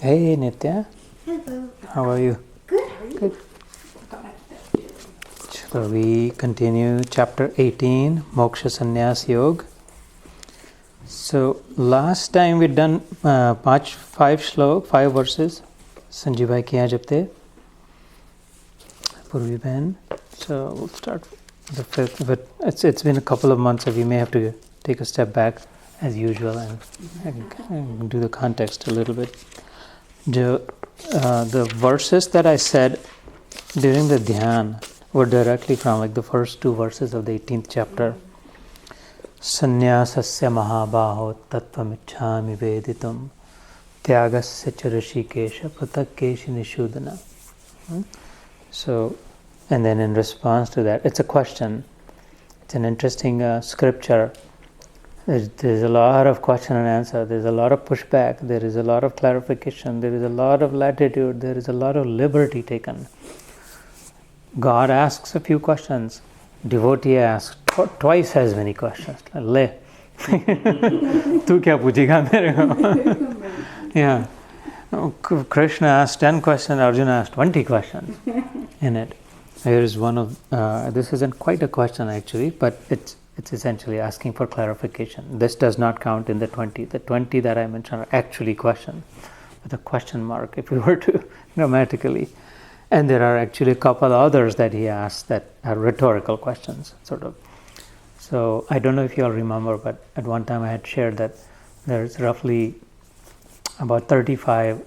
Hey Nitya. Hello. How are you? Good. How are you? Good. So we continue chapter 18, Moksha Sanyas Yoga. So last time we done five verses. Sanjeev bhai kiya japte. Purvi Bahan. So we'll start with the fifth. But it's been a couple of months, so we may have to take a step back as usual and do the context a little bit. The verses that I said during the dhyan were directly from like the first two verses of the 18th chapter. Sanyasasya mahabaho tattvamichhami veditum tyagasya cha rishikesha pratakkeshi nishudana. So, and then in response to that, it's a question. It's an interesting scripture. There's a lot of question and answer. There's a lot of pushback. There is a lot of clarification. There is a lot of latitude. There is a lot of liberty taken. God asks a few questions. Devotee asks twice as many questions. Le, tu kya puchega mere ko? Yeah. Krishna asked 10 questions. Arjuna asked 20 questions in it. Here is one of. This isn't quite a question actually, but it's essentially asking for clarification. This does not count in the 20. The 20 that I mentioned are actually questions, with a question mark if we were to grammatically. And there are actually a couple others that he asks that are rhetorical questions, sort of. So I don't know if you all remember, but at one time I had shared that there's roughly 35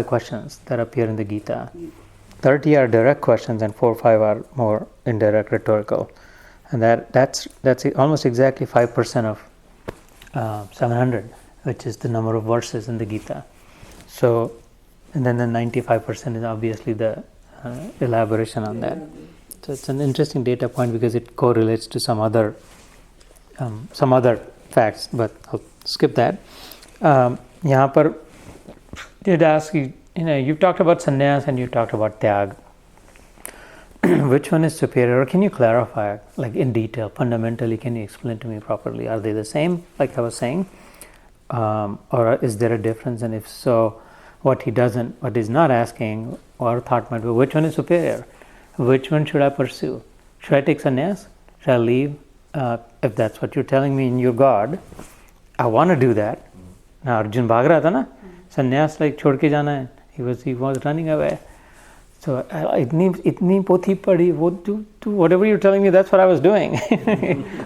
questions that appear in the Gita. 30 are direct questions and 4 or 5 are more indirect rhetorical. And that's almost exactly 5% of 700, which is the number of verses in the Gita. So, and then the 95% is obviously the elaboration on that. So it's an interesting data point because it correlates to some other facts, but I'll skip that. यहाँ पर did ask you, you've talked about sannyas and you talked about tyag. Which one is superior? Or can you clarify, like in detail, fundamentally, can you explain to me properly? Are they the same, like I was saying? Or is there a difference? And if so, what he's not asking, or thought might be, which one is superior? Which one should I pursue? Should I take sannyas? Should I leave? If that's what you're telling me in your God, I want to do that. Now, Arjun bhag raha tha na? Sannyas like chhod ke jana hai. He was running away. So, itni pothi padhi, whatever you're telling me, that's what I was doing.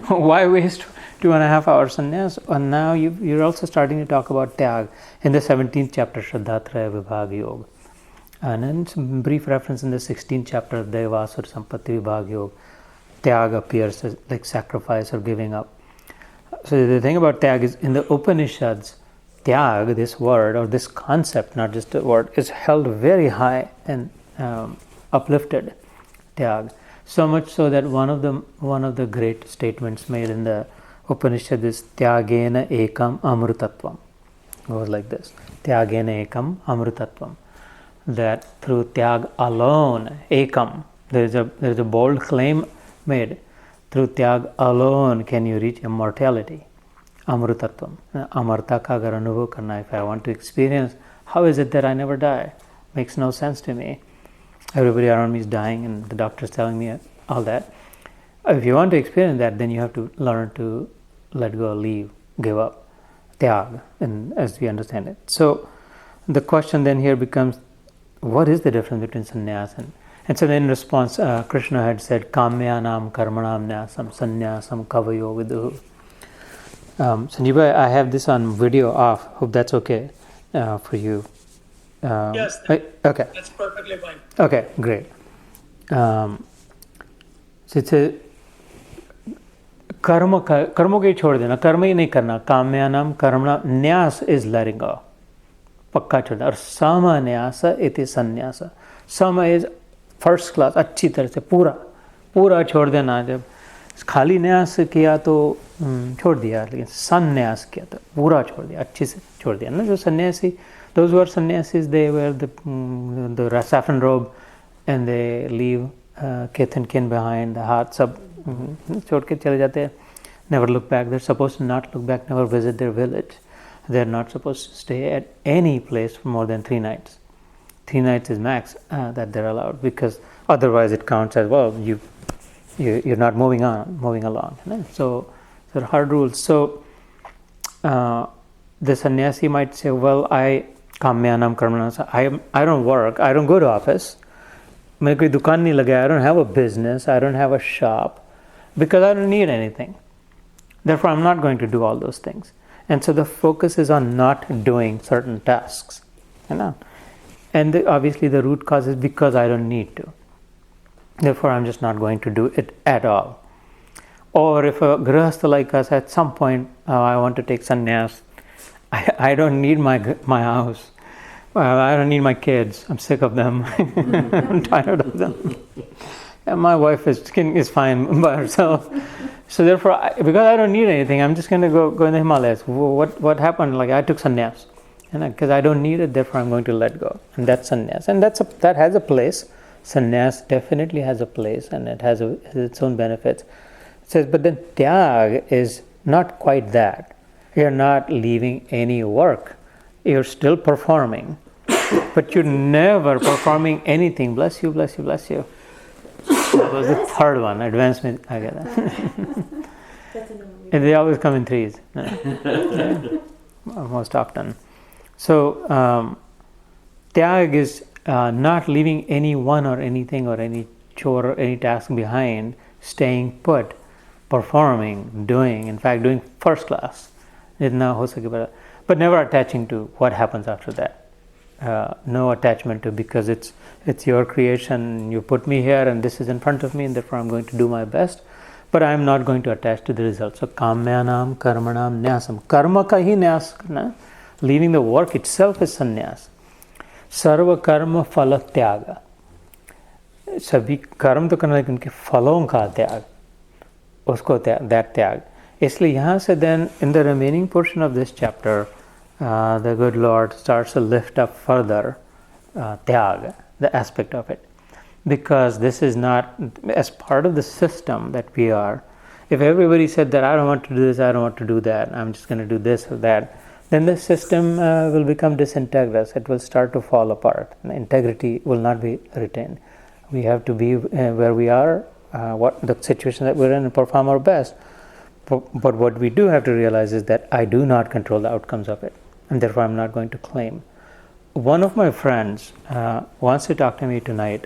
Why waste 2.5 hours sannyas? And now you're also starting to talk about tyag in the 17th chapter, Shraddhatraya Vibhag Yoga. And then some brief reference in the 16th chapter, Devasur Sampatti Vibhag Yoga. Tyag appears as like sacrifice or giving up. So the thing about tyag is in the Upanishads, tyag, this word or this concept, not just a word, is held very high and uplifted. Tyag, so much so that one of the great statements made in the Upanishad is tyagena ekam amrutatvam. It goes like this: tyagena ekam amrutatvam. That through tyag alone, ekam, there is a bold claim made. Through tyag alone can you reach immortality. Amrutatvam. Amarta ka agar anubhav karna, if I want to experience, how is it that I never die? Makes no sense to me. Everybody around me is dying and the doctor's telling me all that. If you want to experience that, then you have to learn to let go, leave, give up. Tyag, and as we understand it. So the question then here becomes, what is the difference between sannyas and so in response, Krishna had said, Kamyanam karmanam nyasam sannyasam kavayo viduhu. Sanjeev, I have this on video off. Hope that's okay for you. Yes. Okay. That's perfectly fine. Okay, great. So it's a कर्म को ही छोड़ देना, कर्म ही नहीं करना. काम्यानाम कर्मणा, न्यास is letting go, पक्का छोड़ना. और समन्यास इति संन्यास. सम is first class, अच्छी तरह से पूरा छोड़ देना. जब खाली न्यास किया तो छोड़ दिया, लेकिन संन्यास किया तो पूरा छोड़ दिया, अच्छे से छोड़ दिया ना. जो सन्यासी, those who are sannyasis, they wear the saffron robe and they leave kith and kin behind, the हाथ सब छोड़ के चले जाते हैं. Never look back. They're supposed to not look back, never visit their village. They're not supposed to stay at any place for more than 3 nights. 3 nights is max that they're allowed, because otherwise it counts as, well, you're not moving along. So there are hard rules. So the sannyasi might say, well, I kamyanam karmanam, I don't work, I don't go to office, मेरे कोई दुकान नहीं लगा, I don't have a business, I don't have a shop, because I don't need anything. Therefore, I'm not going to do all those things. And so the focus is on not doing certain tasks. And obviously the root cause is because I don't need to. Therefore, I'm just not going to do it at all. Or if a grihastha like us, at some point, I want to take sannyas, I don't need my house. I don't need my kids. I'm sick of them. I'm tired of them. And my wife is fine by herself. So therefore, because I don't need anything, I'm just going to go in the Himalayas. What happened? Like, I took sannyas, because I don't need it. Therefore, I'm going to let go, and that's sannyas, and that has a place. Sannyas definitely has a place, and it has its own benefits. It says, but then tyag is not quite that. You're not leaving any work. You're still performing, but you're never performing anything. Bless you, bless you, bless you. That was the third one, advancement. I get that. And they always come in threes. Most often. So, tyag is not leaving anyone or anything or any chore or any task behind, staying put, performing, doing, in fact, doing first class. But never attaching to what happens after that. No attachment to, because it's your creation, you put me here and this is in front of me, and therefore I'm going to do my best, but I'm not going to attach to the result. So kamyanam karmanam nyasam, karma ka hi nyas karna, leaving the work itself is sannyas. Sarva karma phala tyaga, sabhi कर्म तो करना, लेकिन उनके फलों का त्याग, उसको that त्याग. इसलिए यहाँ से then in the remaining portion of this chapter, the good Lord starts to lift up further tyag, the aspect of it, because this is not as part of the system that we are. If everybody said that I don't want to do this, I don't want to do that, I'm just going to do this or that, then the system will become disintegrous. It will start to fall apart. Integrity will not be retained. We have to be where we are, what the situation that we're in, and perform our best. But what we do have to realize is that I do not control the outcomes of it, and therefore I'm not going to claim. One of my friends wants to talk to me tonight.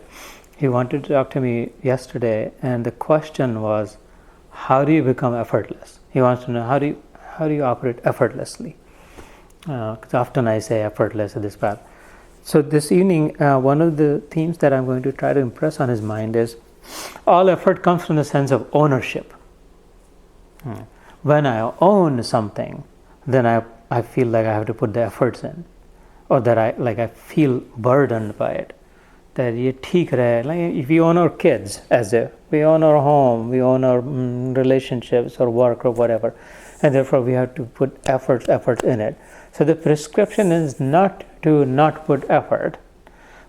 He wanted to talk to me yesterday, and the question was, how do you become effortless? He wants to know how do you operate effortlessly? Because often I say effortless at this path. So this evening, one of the themes that I'm going to try to impress on his mind is, all effort comes from the sense of ownership. When I own something, then I feel like I have to put the efforts in, or that I feel burdened by it. That ye theek rahe, like if we own our kids, as if we own our home, we own our relationships or work or whatever, and therefore we have to put effort in it. So the prescription is not to not put effort.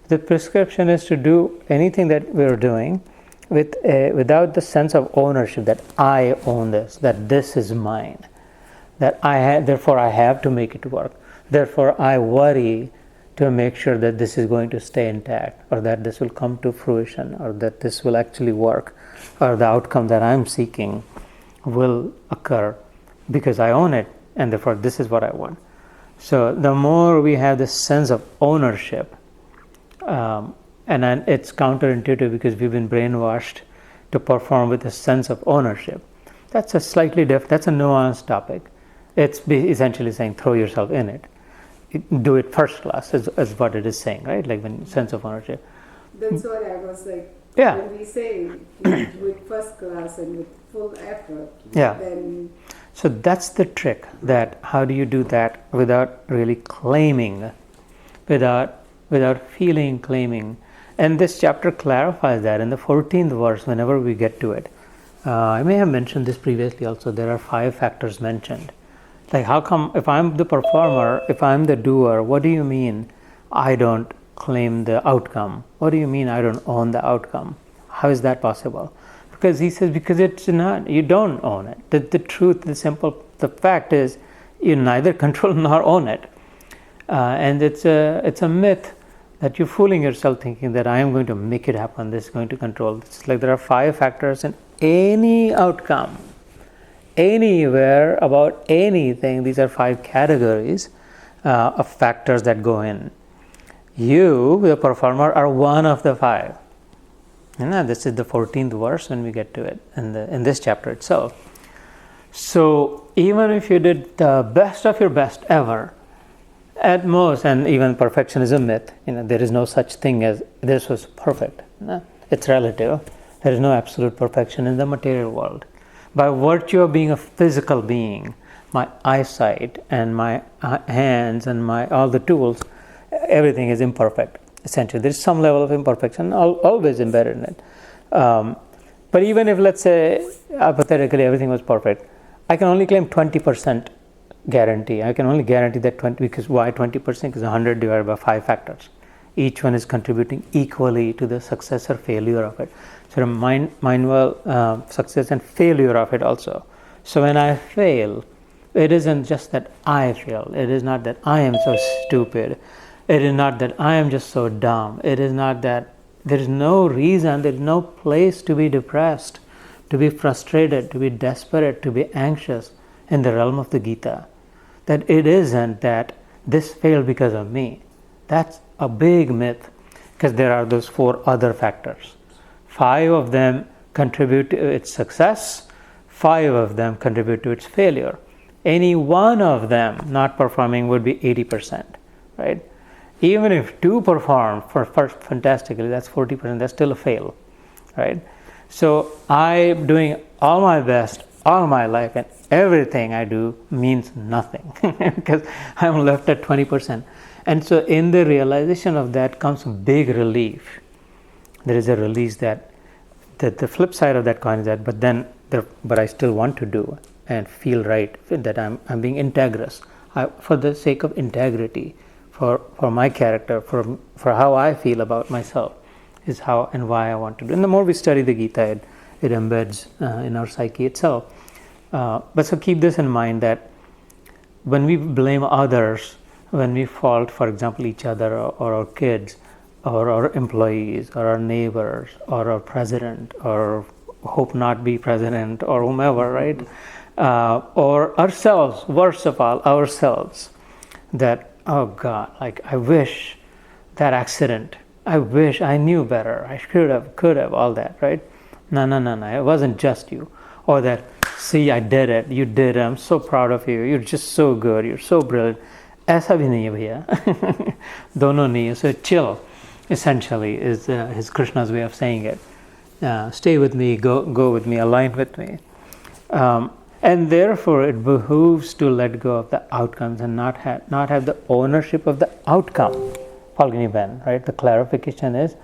The prescription is to do anything that we're doing without the sense of ownership, that I own this, that this is mine, that therefore I have to make it work. Therefore I worry to make sure that this is going to stay intact, or that this will come to fruition, or that this will actually work, or the outcome that I'm seeking will occur because I own it, and therefore this is what I want. So the more we have this sense of ownership, and then it's counterintuitive because we've been brainwashed to perform with a sense of ownership. That's a slightly that's a nuanced topic. It's essentially saying throw yourself in it. Do it first class is what it is saying, right? Like when sense of ownership. That's what I was like. Yeah. When we say with first class and with full effort, yeah. Then so that's the trick. That how do you do that without really claiming, without feeling claiming. And this chapter clarifies that in the 14th verse, whenever we get to it. I may have mentioned this previously also. There are 5 factors mentioned. Like, how come if I'm the performer, if I'm the doer, what do you mean I don't claim the outcome? What do you mean I don't own the outcome? How is that possible? Because he says, because it's not, you don't own it. The truth, the fact is, You neither control nor own it. And it's a myth that you're fooling yourself thinking that I am going to make it happen, this is going to control. It's like there are 5 factors in any outcome, anywhere, about anything. These are 5 categories of factors that go in. You, the performer, are one of the 5. This is the 14th verse when we get to it in this chapter itself. So even if you did the best of your best ever, at most, and even perfection is a myth, there is no such thing as this was perfect. It's relative. There is no absolute perfection in the material world. By virtue of being a physical being, my eyesight and my hands and my all the tools, everything is imperfect. Essentially, there is some level of imperfection always embedded in it. But even if, let's say, hypothetically everything was perfect, I can only claim 20% guarantee. I can only guarantee that 20, because why 20%? Because 100 divided by 5 factors. Each one is contributing equally to the success or failure of it. So mind success and failure of it also. So when I fail, it isn't just that I fail. It is not that I am so stupid. It is not that I am just so dumb. It is not that there is no reason, there is no place to be depressed, to be frustrated, to be desperate, to be anxious in the realm of the Gita. That it isn't that this failed because of me. That's a big myth, because there are those 4 other factors. 5 of them contribute to its success, 5 of them contribute to its failure. Any one of them not performing would be 80%, right? Even if 2 perform fantastically, that's 40%, that's still a fail, right? So I'm doing all my best all my life, and everything I do means nothing because I'm left at 20%. And so in the realization of that comes big relief. There is a release that the flip side of that coin is that, but I still want to do and feel right, that I'm being integrous for the sake of integrity, for my character, for how I feel about myself, is how and why I want to do. And the more we study the Gita, it embeds in our psyche itself. But so keep this in mind, that when we blame others, when we fault, for example, each other or our kids or our employees or our neighbors or our president or hope not be president or whomever, right? Or ourselves, worst of all, ourselves, that, oh God, like I wish that accident, I wish I knew better, I could have, all that, right? No, it wasn't just you. Or that, see, I did it, you did it, I'm so proud of you, you're just so good, you're so brilliant. ऐसा भी नहीं है भैया, दोनों नहीं है. So chill, essentially, is his Krishna's way of saying it. Stay with me, go with me, align with me. And therefore it behooves to let go of the outcomes and not have the ownership of the outcome. Falguni Ben, right? The clarification is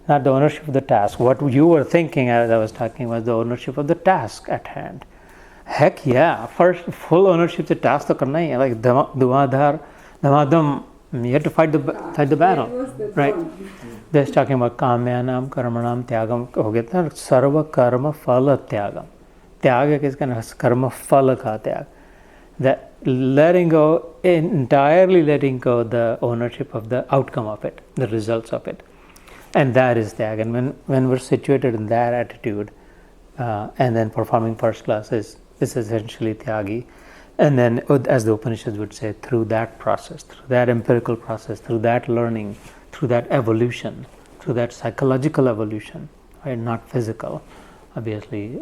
not the ownership of the task. What you were thinking as I was talking was the ownership of the task at hand. Heck yeah, first full ownership of the task to karna hi hai. Like Dhamadam, you have to fight the battle, right? They're talking about kamyanam, karmanam, tyagam, ho gaya tha, sarva karma phala tyagam. Tyag is kind of karma phala ka tyag. That letting go, entirely letting go the ownership of the outcome of it, the results of it. And that is tyag. And when we're situated in that attitude, and then performing first class is essentially tyagi. And then, as the Upanishads would say, through that process, through that empirical process, through that learning, through that evolution, through that psychological evolution, right, not physical, obviously,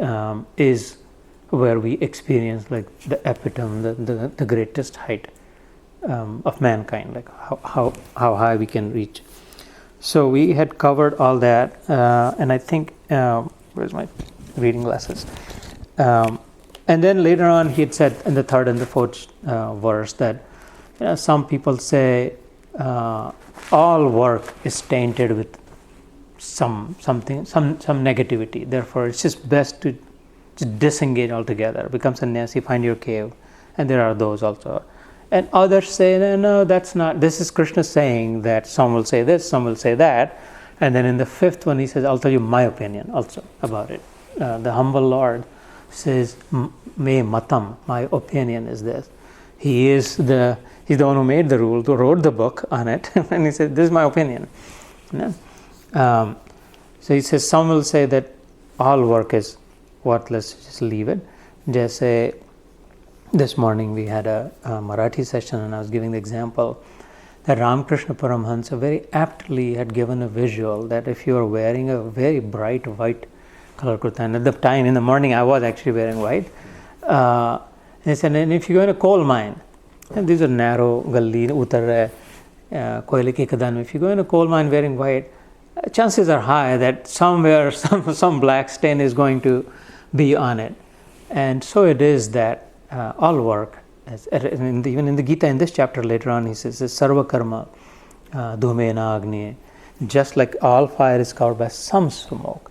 is where we experience like the epitome, the greatest height of mankind, like how high we can reach. So we had covered all that, and I think, where's my reading glasses? And then later on, he had said in the 3rd and the 4th verse that some people say all work is tainted with some negativity. Therefore, it's just best to just disengage altogether. Become sannyasi, find your cave, and there are those also. And others say, no, that's not. This is Krishna saying that some will say this, some will say that, and then in the 5th one, he says, "I'll tell you my opinion also about it." The humble Lord says, "Me matam, my opinion is this." He's the one who made the rule, who wrote the book on it, and he said, "This is my opinion." So he says, some will say that all work is worthless, just leave it. Just say, this morning we had a Marathi session, and I was giving the example that Ramakrishna Paramahansa very aptly had given a visual that if you are wearing a very bright white color kurta, and at the time in the morning I was actually wearing white, he said, and if you go in a coal mine, and these are narrow galli, utar koile ki khadan, if you go in a coal mine wearing white, chances are high that somewhere some black stain is going to be on it. And so it is that all work, even in the Gita, in this chapter later on, he says, Sarva karma dhumena agni, just like all fire is covered by some smoke,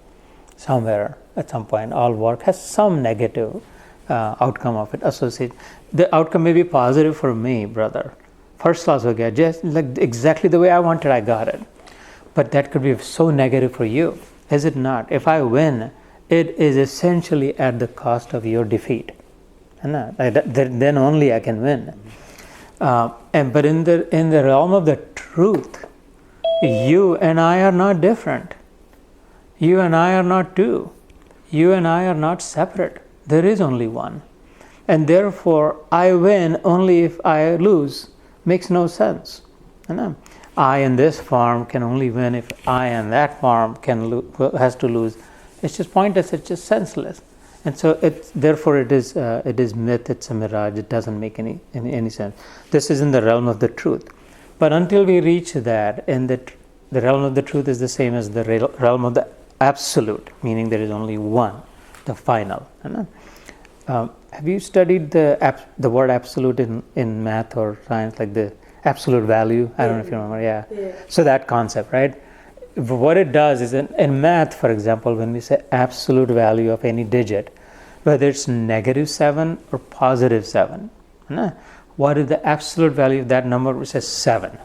somewhere at some point, all work has some negative outcome of it associated. The outcome may be positive for me, brother. First class ho gaya, just like exactly the way I wanted, I got it. But that could be so negative for you, is it not? If I win, it is essentially at the cost of your defeat. Then only I can win. But in the realm of the truth, you and I are not different. You and I are not two. You and I are not separate. There is only one. And therefore, I win only if I lose. Makes no sense. I in this form can only win if I in that form has to lose. It's just pointless. It's just senseless. And so therefore it is myth. It's a mirage. It doesn't make any sense. This is in the realm of the truth. But until we reach that, in the realm of the truth is the same as the realm of the absolute, meaning there is only one, the final. Have you studied the word absolute in math or science, like the absolute value? I don't know if you remember. Yeah. So that concept, right? What it does is in math, for example, when we say absolute value of any digit, whether it's -7 or +7, what is the absolute value of that number? Which is 7.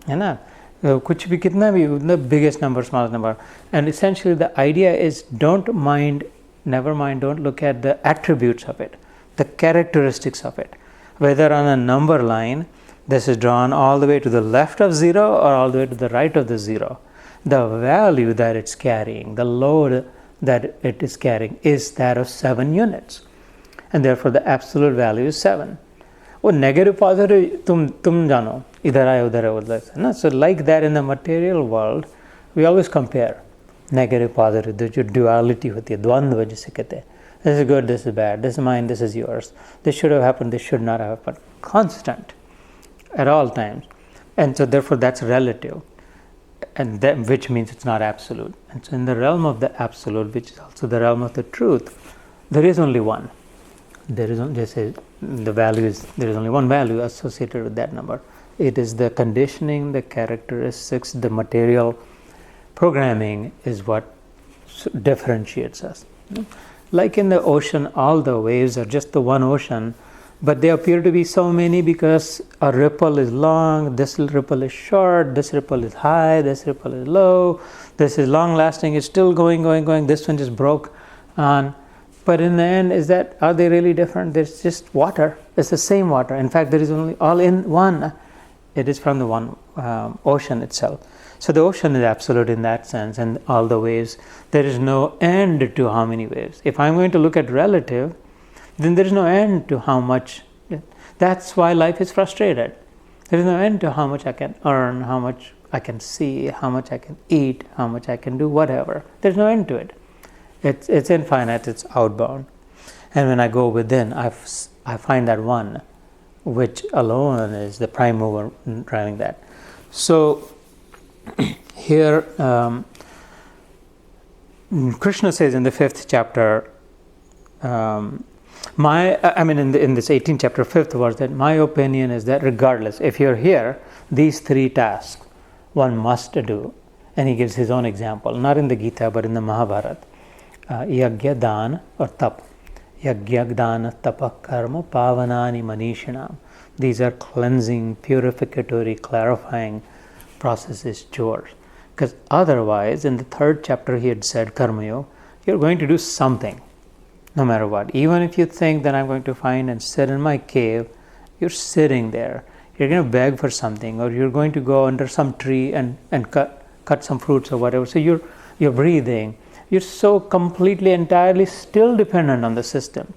Kuch bhi kitna bhi, the biggest number, smallest number. And essentially the idea is don't look at the attributes of it, the characteristics of it. Whether on a number line, this is drawn all the way to the left of 0 or all the way to the right of the 0. The value that it's carrying, the load that it is carrying is that of 7 units. And therefore the absolute value is 7. Oh, negative, positive, tum jano, idhar hai, udhar hai. So like that in the material world, we always compare negative, positive, the duality hoti hai, dvandva jise kehte hai. This is good, this is bad, this is mine, this is yours. This should have happened, this should not have happened. Constant at all times. And so therefore that's relative. And that, which means it's not absolute. And so in the realm of the absolute, which is also the realm of the truth, there is only one. There is only one value associated with that number. It is the conditioning, the characteristics, the material programming is what differentiates us. Like in the ocean, all the waves are just the one ocean, but they appear to be so many because a ripple is long, this ripple is short, this ripple is high, this ripple is low, this is long lasting, it's still going, this one just broke on. But in the end, are they really different? There's just water. It's the same water. In fact, there is only all in one. It is from the one ocean itself. So the ocean is absolute in that sense, and all the waves. There is no end to how many waves. If I'm going to look at relative, then there is no end to how much. That's why life is frustrated. There is no end to how much I can earn, how much I can see, how much I can eat, how much I can do, whatever. There's no end to it. It's infinite, it's outbound. And when I go within, I find that one, which alone is the prime mover driving that. So here, Krishna says in the 5th chapter, in this 18th chapter, 5th verse, that my opinion is that regardless, if you're here, these 3 tasks one must do. And he gives his own example, not in the Gita, but in the Mahabharata. Yagya, dan or tap. Yagya, dan, tapa, karma, pavanani, manishinam. These are cleansing, purificatory, clarifying processes, chores. Because otherwise, in the 3rd chapter, he had said, karma yoga, you're going to do something, no matter what. Even if you think that I'm going to find and sit in my cave You're sitting there. You're going to beg for something, or you're going to go under some tree and cut some fruits or whatever. So you're breathing. You're so completely, entirely still dependent on the system.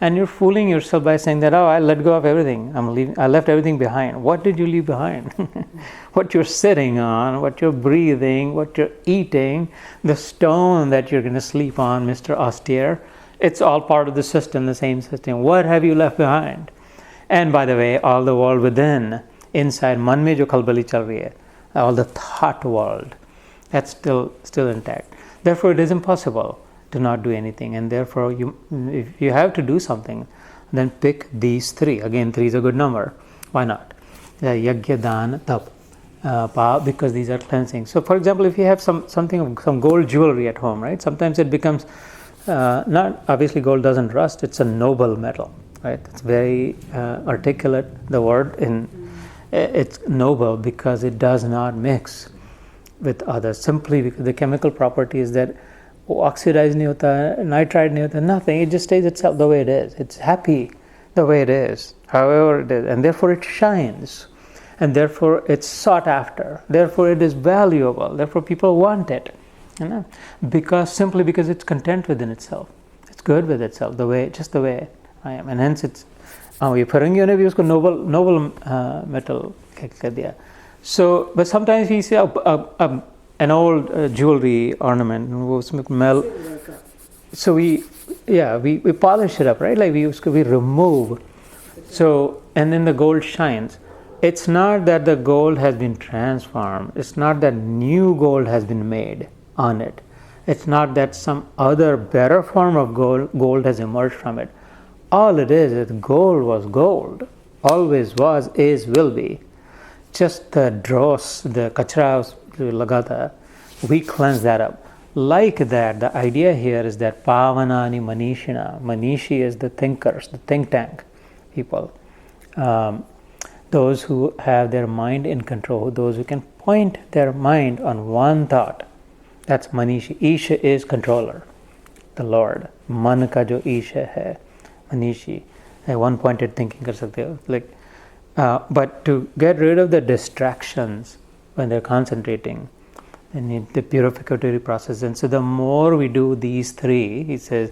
And you're fooling yourself by saying that, oh, I let go of everything. I left everything behind. What did you leave behind? What you're sitting on, what you're breathing, what you're eating, the stone that you're going to sleep on, Mr. Austere, it's all part of the system, the same system. What have you left behind? And by the way, all the world within, inside, man mein jo khalbali chal rahi hai, all the thought world, that's still intact. Therefore, it is impossible to not do anything, and therefore, if you have to do something, then pick these three. Again, 3 is a good number. Why not? Yajna, dan, tap, because these are cleansing. So, for example, if you have some gold jewelry at home, right? Sometimes it becomes not obviously gold doesn't rust. It's a noble metal, right? It's very articulate. The word it's noble because it does not mix with others. Simply because the chemical property is that oxidized nahi hota, nitride nahi hota, nothing. It just stays itself the way it is. It's happy the way it is, however it is, and therefore it shines, and therefore it's sought after. Therefore it is valuable. Therefore people want it, simply because it's content within itself. It's good with itself, just the way I am, and hence it's. ये फरंगियों ने भी उसको noble metal कह दिया. So, but sometimes we see an old jewelry ornament, so we polish it up, right? Like we remove. So, and then the gold shines. It's not that the gold has been transformed. It's not that new gold has been made on it. It's not that some other better form of gold has emerged from it. All it is gold was gold. Always was, is, will be. Just the dross, the kachra lagata, we cleanse that up. Like that, the idea here is that pavanani manishina. Manishi is the thinkers, the think tank people. Those who have their mind in control, those who can point their mind on one thought. That's manishi. Isha is controller, the Lord. Man ka jo Isha hai, manishi. One-pointed thinking kar sakte ho. Like, but to get rid of the distractions when they're concentrating, they need the purificatory process. And so the more we do these three, he says,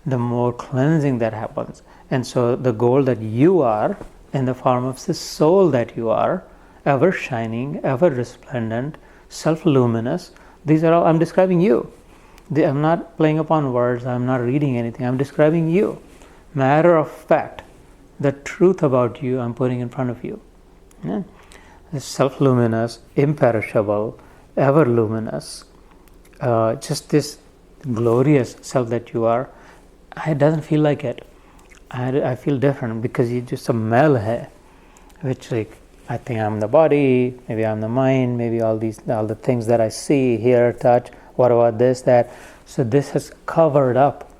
the more cleansing that happens. And so the gold that you are, in the form of the soul that you are, ever shining, ever resplendent, self-luminous, these are all, I'm describing you. I'm not playing upon words, I'm not reading anything, I'm describing you. Matter of fact, the truth about you I'm putting in front of you. Yeah? Self-luminous, imperishable, ever luminous, just this glorious self that you are. It doesn't feel like it. I feel different because you just a mel hai, which like I think I'm the body, maybe I'm the mind, maybe all the things that I see, hear, touch. What about this, that? So this has covered up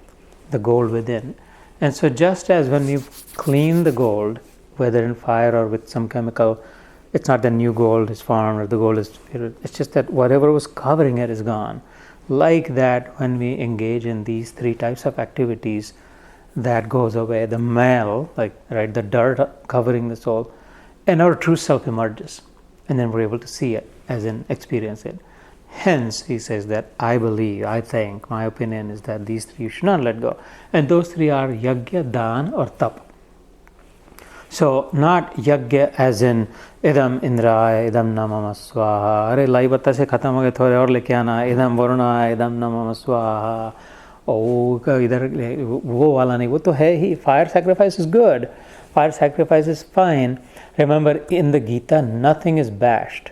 the gold within. And so just as when you clean the gold, whether in fire or with some chemical, it's not that new gold is formed or the gold is, it's just that whatever was covering it is gone. Like that, when we engage in these three types of activities, that goes away. The male, the dirt covering the soul, and our true self emerges. And then we're able to see it, as in experience it. Hence, he says that I believe, I think, my opinion is that these three you should not let go. And those three are yajna, dan, or tap. So, not yajna as in idam indraya, idam namama swaha, अरे लाई बत्ता से खत्म हो गए थोड़े और लेके आना, idam varuna, idam namama swaha. Oh, इधर वो वाला नहीं, वो तो है ही. Fire sacrifice is good. Fire sacrifice is fine. Remember, in the Gita, nothing is bashed.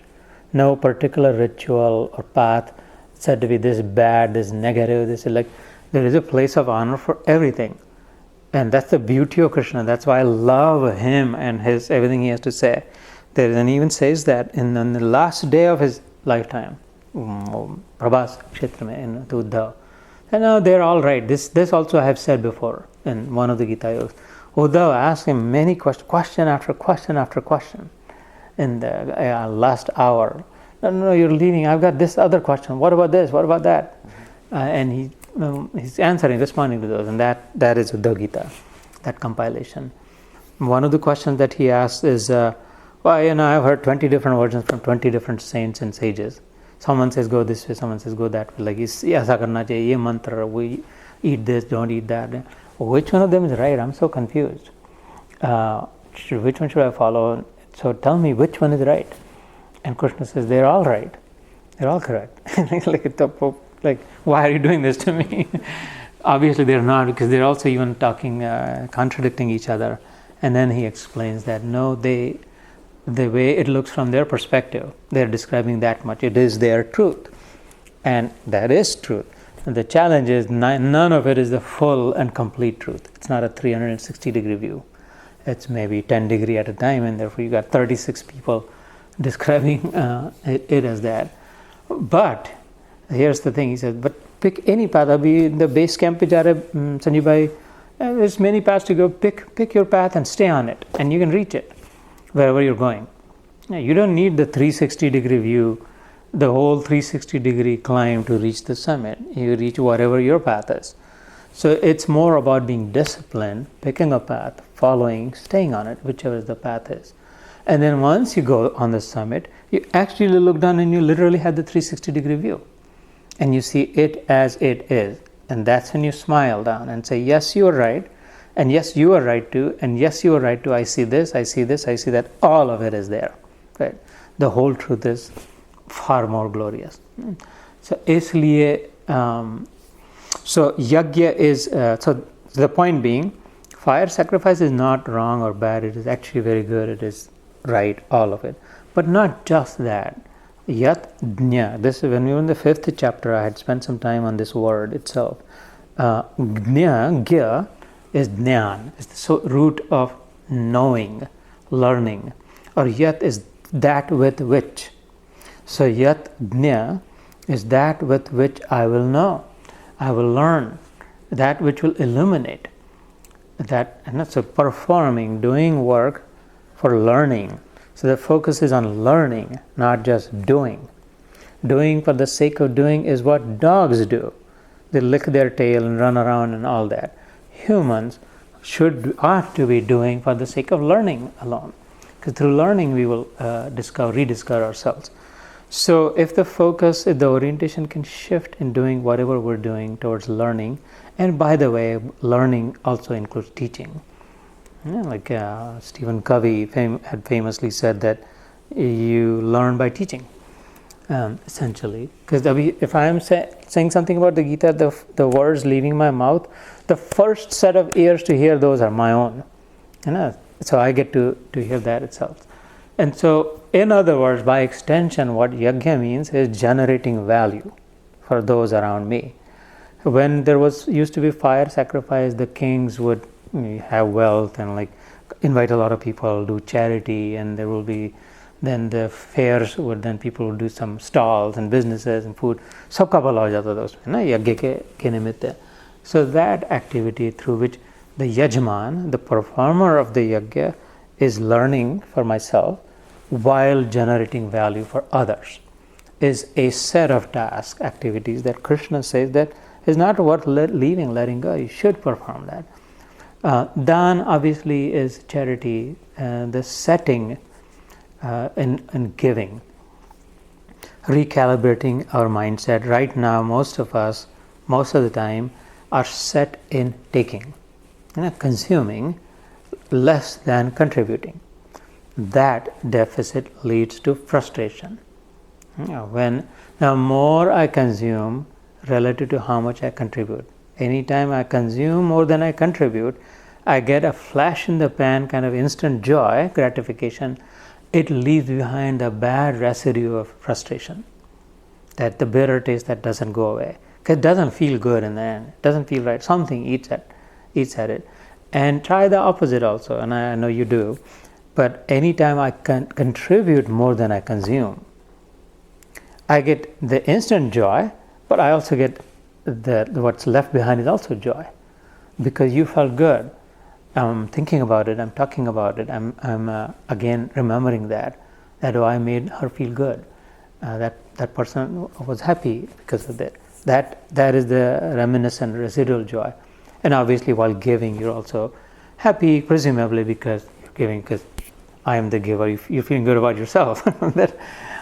No particular ritual or path said to be this bad, this negative, this like. There is a place of honor for everything. And that's the beauty of Krishna. That's why I love him and his everything he has to say. And he even says that in the last day of his lifetime, Prabhas Kshetra mein, in Uddhav. And now they're all right. This also I have said before in one of the Gita Yogas. Uddhav asked him many questions, question after question after question in the last hour. No, you're leaving. I've got this other question. What about this? What about that? And he's answering, responding to those. And that is Uddhav Gita, that compilation. one of the questions that he asks is, I've heard 20 different versions from 20 different saints and sages. Someone says go this way, someone says go that way. Like, aisa karna chahiye, ye mantra, we eat this, don't eat that. Which one of them is right? I'm so confused. Which one should I follow? So tell me which one is right. And Krishna says, they're all right. They're all correct. Like, why are you doing this to me? Obviously they're not, because they're also even talking, contradicting each other. And then he explains that no, the way it looks from their perspective, they're describing that much. It is their truth. And that is truth. And the challenge is none of it is the full and complete truth. It's not a 360-degree view. It's maybe 10 degree at a time, and therefore you got 36 people describing it as that. But here's the thing, he says, but pick any path. Abhi in the base camp pe ja rahe, Sanjay bhai, there's many paths to go. Pick your path and stay on it, and you can reach it wherever you're going. You don't need the 360-degree view, the whole 360-degree climb to reach the summit. You reach whatever your path is. So it's more about being disciplined, picking a path, following, staying on it, whichever the path is. And then once you go on the summit, you actually look down and you literally have the 360-degree view. And you see it as it is. And that's when you smile down and say, yes, you are right. And yes, you are right too. And yes, you are right too. I see this, I see this, I see that. All of it is there. Right? The whole truth is far more glorious. So, isliye, so yajna is, so the point being, fire sacrifice is not wrong or bad. It is actually very good. It is right, all of it. But not just that. Yat jna. This, when we were in the 5th chapter, I had spent some time on this word itself. Gya is jnana. It's the root of knowing, learning. Or yat is that with which. So yat jna is that with which I will know. I will learn. That which will illuminate. That, and that's a performing, doing work for learning. So the focus is on learning, not just doing. Doing for the sake of doing is what dogs do. They lick their tail and run around and all that. Humans ought to be doing for the sake of learning alone. Because through learning we will rediscover ourselves. So if the focus, if the orientation can shift in doing whatever we're doing towards learning, and by the way, learning also includes teaching. Like Stephen Covey had famously said that you learn by teaching, essentially. Because if I am saying something about the Gita, the words leaving my mouth, the first set of ears to hear those are my own. So I get to hear that itself. And so, in other words, by extension, what yajna means is generating value for those around me. When there used to be fire sacrifice, the kings would have wealth and like invite a lot of people, do charity, and there will be then the fairs would, then people would do some stalls and businesses and food. Sabka bhala ho jata tha usme, yajna ke nimitte. So that activity through which the yajman, the performer of the yajna, is learning for myself while generating value for others, is a set of task activities that Krishna says that is not worth letting go. You should perform that. Dan obviously is charity, the setting in giving, recalibrating our mindset. Right now, most of us, most of the time, are set in taking, consuming less than contributing. That deficit leads to frustration. When the more I consume relative to how much I contribute, anytime I consume more than I contribute, I get a flash in the pan kind of instant joy, gratification. It leaves behind a bad residue of frustration, that the bitter taste that doesn't go away. Because it doesn't feel good in the end. It doesn't feel right. Something eats at it. And try the opposite also, and I know you do. But anytime I can contribute more than I consume, I get the instant joy, but I also get what's left behind is also joy, because you felt good. I'm thinking about it. I'm talking about it. I'm again remembering that I made her feel good. That person was happy because of that. That is the reminiscent residual joy. And obviously, while giving, you're also happy, presumably because you're giving, because I am the giver. You're feeling good about yourself that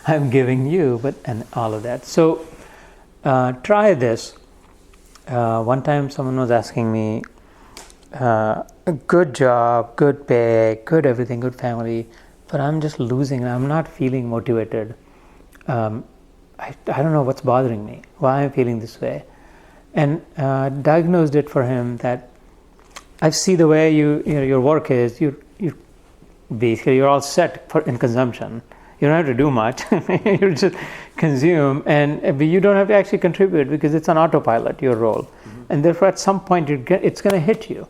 I'm giving you, and all of that. So try this. One time someone was asking me, a good job, good pay, good everything, good family, but I'm just losing. I'm not feeling motivated. I don't know what's bothering me. Why I'm feeling this way, and diagnosed it for him that I see the way your work is. You basically you're all set in consumption. You don't have to do much. You just consume, but you don't have to actually contribute because it's an autopilot, your role. Mm-hmm. And therefore, at some point, it's going to hit you.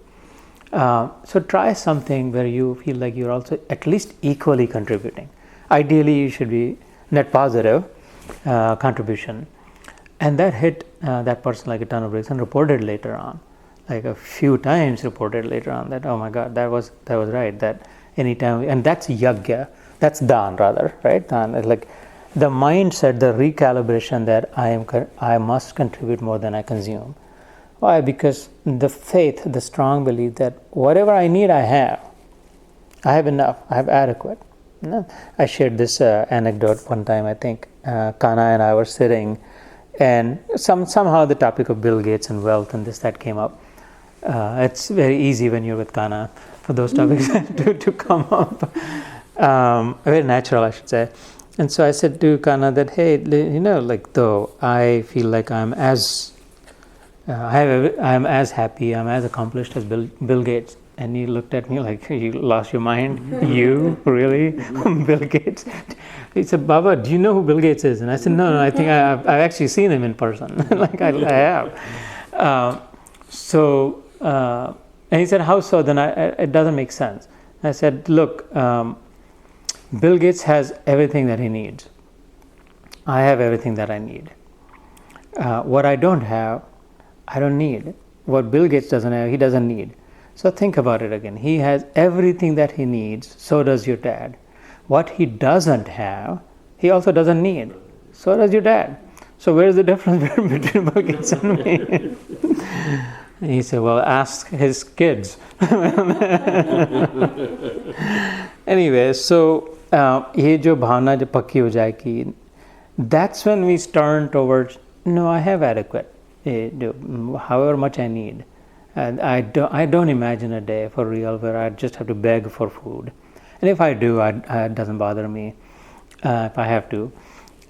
So try something where you feel like you're also at least equally contributing. Ideally, you should be net positive contribution. And that hit that person like a ton of bricks, and reported later on, like a few times reported later on that, oh my God, that was right. That anytime, and that's yagya. That's dan rather, right? Dan is like the mindset, the recalibration that I must contribute more than I consume. Why? Because the faith, the strong belief that whatever I need, I have enough, I have adequate. I shared this anecdote one time. I think Kana and I were sitting, and somehow the topic of Bill Gates and wealth and that came up. It's very easy when you're with Kana for those topics to come up. Very natural, I should say. And so I said to Kana that, hey, though I feel like I'm as happy, I'm as accomplished as Bill Gates. And he looked at me like, you lost your mind? You? Really? Bill Gates? He said, Baba, do you know who Bill Gates is? And I said, no, I think I've actually seen him in person. Like I have. And he said, how so? Then it doesn't make sense. I said, look, Bill Gates has everything that he needs. I have everything that I need. What I don't have, I don't need. What Bill Gates doesn't have, he doesn't need. So think about it again. He has everything that he needs, so does your dad. What he doesn't have, he also doesn't need. So does your dad. So where's the difference between Bill Gates and me? And he said, well, ask his kids. Anyway, so ये जो भावना जब पक्की हो जाए कि that's when we turn towards, no, I have adequate, however much I need. And I don't imagine a day for real where I just have to beg for food. And if I do, it doesn't bother me if I have to.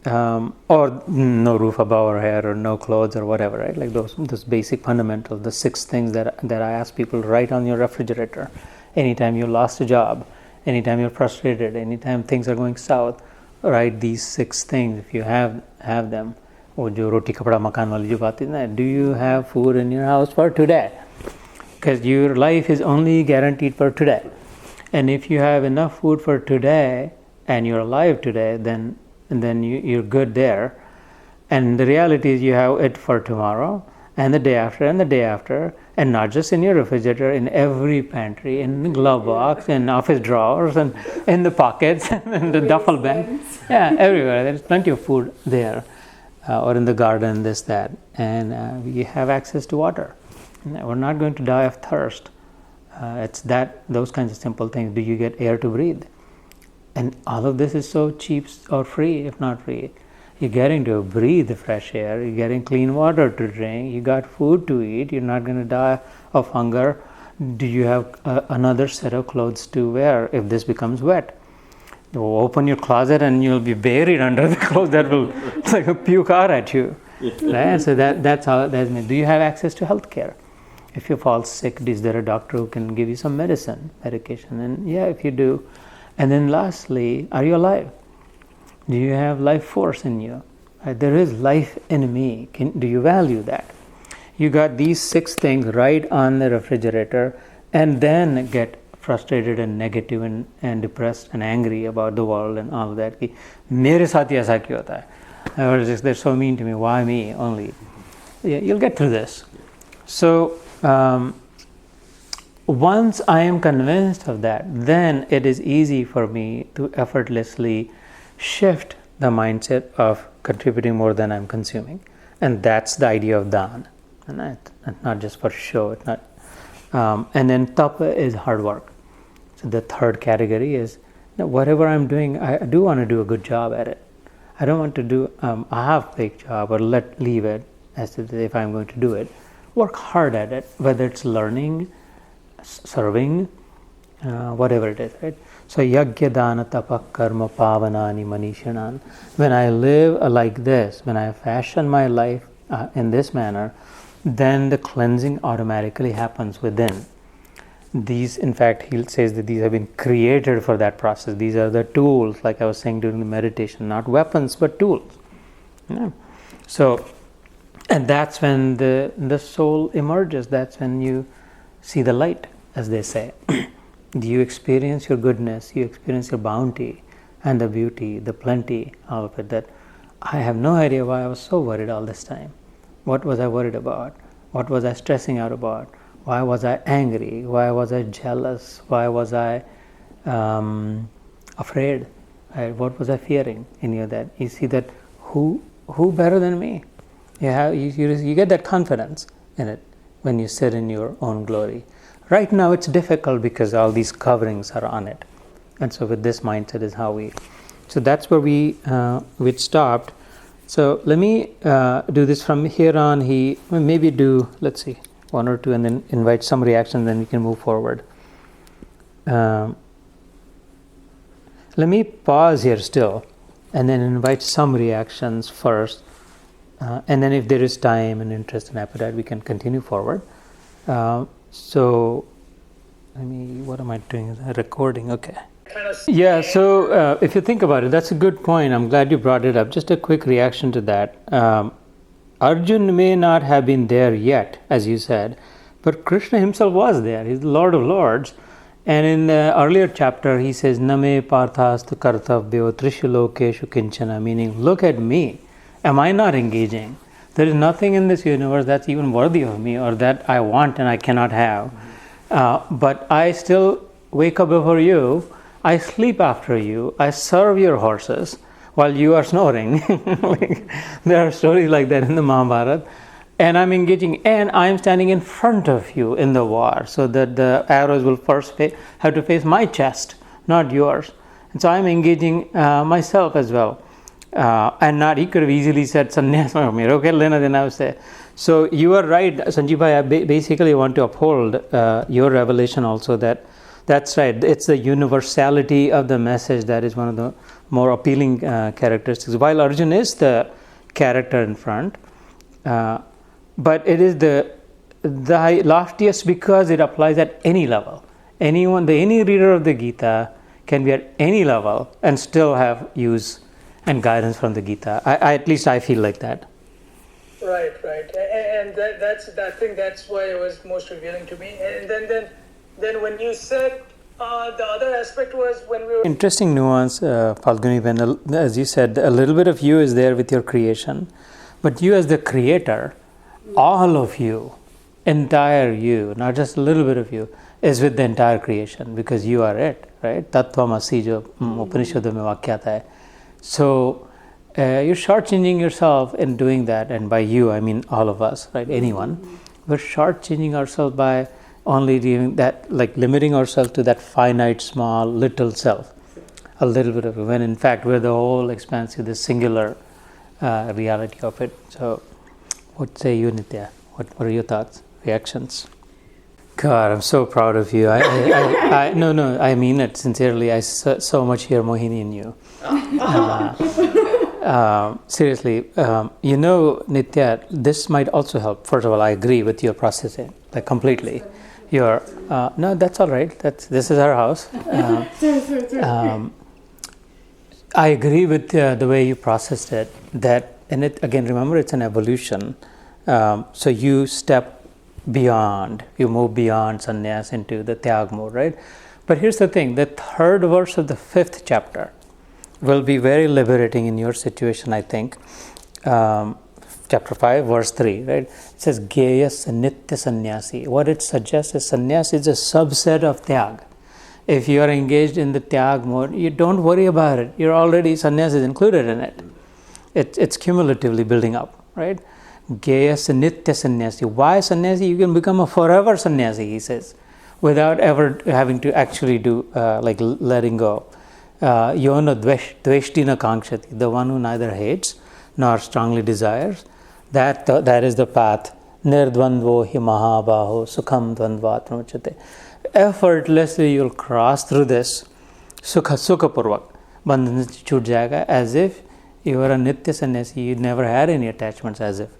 Or no roof above our head, or no clothes, or whatever, right? Like those basic fundamentals, the 6 things that I ask people to write on your refrigerator. Anytime you lost a job, anytime you're frustrated, anytime things are going south, write these 6 things if you have them. Or jo roti kapda makan wali jo baat hai, do you have food in your house for today? Because your life is only guaranteed for today. And if you have enough food for today and you're alive today, then you're good there. And the reality is you have it for tomorrow and the day after and the day after, and not just in your refrigerator, in every pantry, in the glove box, in office drawers, and in the pockets, and the duffel bag. Yeah, everywhere. There's plenty of food there, or in the garden, this, that. And we have access to water. We're not going to die of thirst. It's those kinds of simple things. Do you get air to breathe? And all of this is so cheap or free, if not free. You're getting to breathe the fresh air, you're getting clean water to drink, you got food to eat, you're not going to die of hunger. Do you have another set of clothes to wear if this becomes wet? You open your closet and you'll be buried under the clothes that will like puke out at you. Right? So that's how that's meant. Do you have access to health care? If you fall sick, is there a doctor who can give you some medication? And yeah, if you do. And then lastly, are you alive? Do you have life force in you? There is life in me. Do you value that? You got these 6 things right on the refrigerator, and then get frustrated and negative and depressed and angry about the world and all of that. Ki, mere saath hi aisa kyun hota hai? Or just, they're so mean to me. Why me only? Yeah, you'll get through this. So once I am convinced of that, then it is easy for me to effortlessly shift the mindset of contributing more than I'm consuming. And that's the idea of dhan. And it's not just for show. It's not And then tapa is hard work. So the third category is, whatever I'm doing, I do want to do a good job at it. I don't want to do a half-baked job or leave it as if I'm going to do it. Work hard at it, whether it's learning, serving, whatever it is, right? So yagya dana tapa karma pavanani manishanan. When I live like this, when I fashion my life in this manner, then the cleansing automatically happens within. These, in fact, he says that these have been created for that process. These are the tools, like I was saying during the meditation, not weapons, but tools. So, and that's when the soul emerges. That's when you see the light, as they say. You experience your goodness, you experience your bounty and the beauty, the plenty, all of it. That I have no idea why I was so worried all this time. What was I worried about? What was I stressing out about? Why was I angry? Why was I jealous? Why was I afraid? What was I fearing? Any of that? You see that who better than me? You get that confidence in it when you sit in your own glory. Right now it's difficult because all these coverings are on it, and so with this mindset is how we. So that's where we stopped. So let me do this from here on. Maybe do, let's see, one or two, and then invite some reaction, then we can move forward. Let me pause here still, and then invite some reactions first, and then if there is time and interest and appetite, we can continue forward. So, what am I doing? Recording, okay. Yeah, so if you think about it, that's a good point. I'm glad you brought it up. Just a quick reaction to that. Arjun may not have been there yet, as you said, but Krishna himself was there. He's the Lord of Lords. And in the earlier chapter, he says, Name parthastu kartavyo trishulokeshu kinchana, meaning, look at me. Am I not engaging? There is nothing in this universe that's even worthy of me or that I want and I cannot have. But I still wake up before you. I sleep after you. I serve your horses while you are snoring. There are stories like that in the Mahabharata. And I'm engaging, and I'm standing in front of you in the war, so that the arrows will first have to face my chest, not yours. And so I'm engaging myself as well. And not, he could have easily said, Sanyas, then I would say. So you are right, Sanjeev bhai, I basically want to uphold your revelation also, that's right. It's the universality of the message that is one of the more appealing characteristics. While Arjun is the character in front, but it is the loftiest because it applies at any level. Any reader of the Gita can be at any level and still have use and guidance from the Gita. At least I feel like that. Right. And I think that's why it was most revealing to me. And then when you said the other aspect was when we were... Interesting nuance, Falguni, when, as you said, a little bit of you is there with your creation, but you as the creator, all of you, entire you, not just a little bit of you, is with the entire creation because you are it, right? Tattvamasi jo Upanishadon mein vakyat hai. So you're shortchanging yourself in doing that, and by you I mean all of us, right? Anyone. We're shortchanging ourselves by only doing that, like limiting ourselves to that finite, small, little self, a little bit of it, when in fact we're the whole expansive, the singular reality of it. So, what say you, Nitya? What are your thoughts, reactions? God, I'm so proud of you. No, I mean it sincerely. I so much hear Mohini in you. Seriously, Nitya, this might also help. First of all, I agree with your processing, like completely. No, that's all right. This is our house. I agree with the way you processed it. And it again, remember, it's an evolution. So you step beyond, you move beyond sannyas into the tyag mode, right? But here's the thing: the third verse of the 5th chapter will be very liberating in your situation, I think. Chapter 5, verse 3, right? It says, Geyas Nitya Sannyasi. What it suggests is sannyas is a subset of tyag. If you are engaged in the tyag mode, you don't worry about it. You're already, sannyas is included in it. It's cumulatively building up, right? Geyas nitya sannyasi. Why sannyasi? You can become a forever sannyasi, he says, without ever having to actually do like letting go. Yona dveshtina kankshati, the one who neither hates nor strongly desires, that is the path. Nirdvandvo hi mahabaho sukham dvandvat pramachate. Effortlessly you'll cross through this sukha purvak. Bandhan chut jayega, as if you are a nitya sannyasi, you never had any attachments, as if.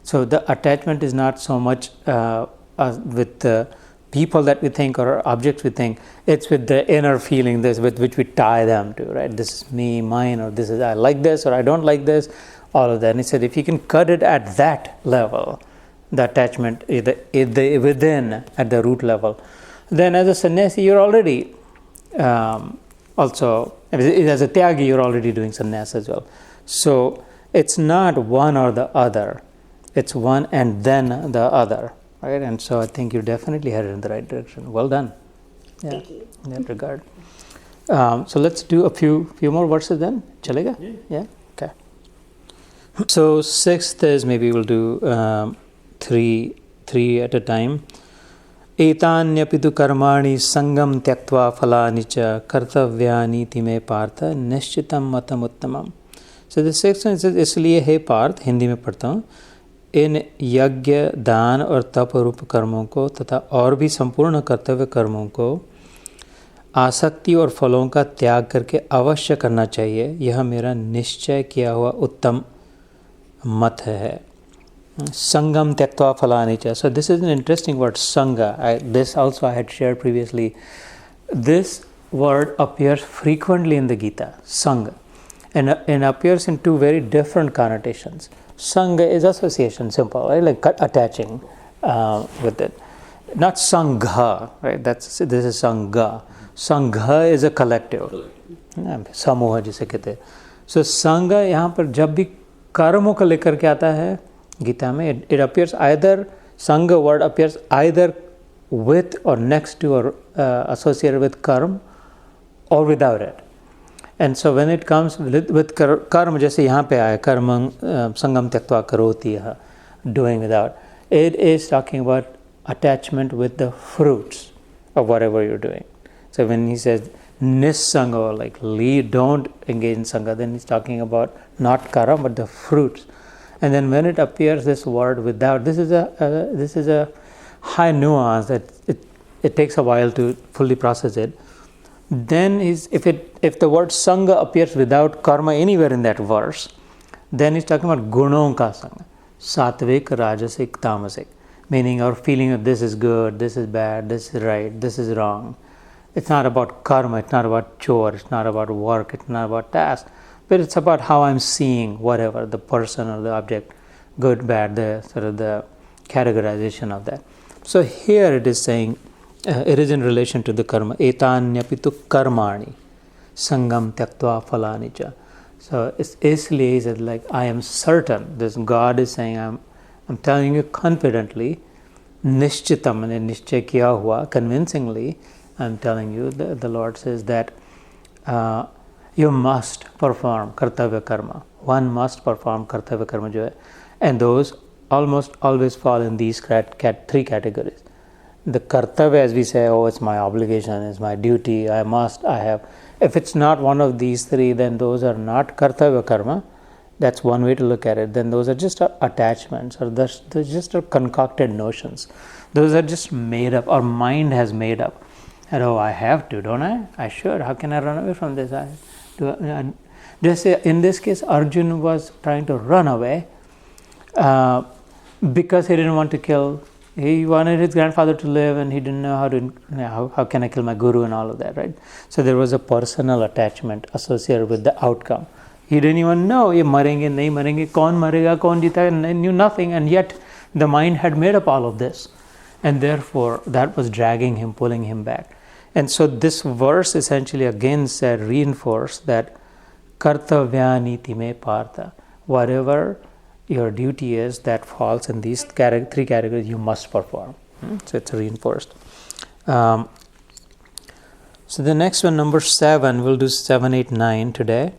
So the attachment is not so much with the people that we think or objects we think, it's with the inner feeling this with which we tie them to, right? This is me, mine, or this is I like this or I don't like this, all of that. And he said if you can cut it at that level, the attachment within at the root level, then as a sannyasi you're already also, as a tyagi you're already doing sannyas as well. So it's not one or the other, it's one and then the other. Right, and so I think you definitely headed in the right direction. Well done. Yeah, thank you. In that regard. So let's do a few more verses then. Chalega? Yeah. Okay. So 6th is, maybe we'll do three at a time. Etanyapitu karmani sangam tyaktva phalani cha kartavyani time partha nishchitam matam uttamam. So the 6th one says, इसलिए हे पार्थ, हिंदी में पढ़ता हूँ, इन यज्ञ, दान और तप रूप कर्मों को तथा और भी संपूर्ण कर्तव्य कर्मों को आसक्ति और फलों का त्याग करके अवश्य करना चाहिए, यह मेरा निश्चय किया हुआ उत्तम मत है. संगम त्यक्त्वा फलानि च. So this is an interesting word, sangha. This also I had shared previously. This word appears frequently in the Gita, sangha, and appears in two very different connotations. Sangha is association, simple, right? Like attaching with it. Not sangha, right? This is sangha. Sangha is a collective. Samoha जिसे कहते हैं. So sangha यहाँ पर जब भी कर्मों को लेकर के आता है गीता में, it appears either, sangha word appears either with or next to or associated with karma or without it. And so when it comes with karma, जैसे यहाँ पे आया कर्म संगम त्यक्त्वा करोति, doing without, it is talking about attachment with the fruits of whatever you're doing. So when he says nissanga, like don't engage in sangha, then he's talking about not karma but the fruits. And then when it appears this word without, this is a high nuance that it takes a while to fully process it. Then if the word sangha appears without karma anywhere in that verse, then he's talking about gunon ka sangha, satvik, rajasik, tamasik, meaning our feeling of this is good, this is bad, this is right, this is wrong. It's not about karma, it's not about chore, it's not about work, it's not about task, but it's about how I'm seeing whatever, the person or the object, good, bad, the sort of the categorization of that. So here it is saying, it is in relation to the karma. Etanyapitu karmani sangam tyaktva phalani cha. So it's isliye is like I am certain. This God is saying I'm telling you confidently, nishchitam and nishchay kiya hua, convincingly. I'm telling you. The Lord says that you must perform kartavya karma. One must perform kartavya karma jo hai, and those almost always fall in these three categories. The kartavya, as we say, it's my obligation, it's my duty, I must, I have. If it's not one of these three, then those are not kartavya karma. That's one way to look at it. Then those are just attachments, or they're just concocted notions. Those are just made up, our mind has made up. And I have to, don't I? I should. How can I run away from this? Just in this case, Arjuna was trying to run away because he didn't want to kill. He wanted his grandfather to live, and he didn't know how can I kill my guru and all of that, right? So there was a personal attachment associated with the outcome. He didn't even know, ye marenge, nahi marenge, kaun marega, kaun jeeta, and knew nothing, and yet the mind had made up all of this. And therefore, that was dragging him, pulling him back. And so this verse essentially again reinforced that kartavyani time partha, whatever your duty is that falls in these three categories, you must perform. So it's reinforced. So the next one, number 7, we'll do 7, 8, 9 today.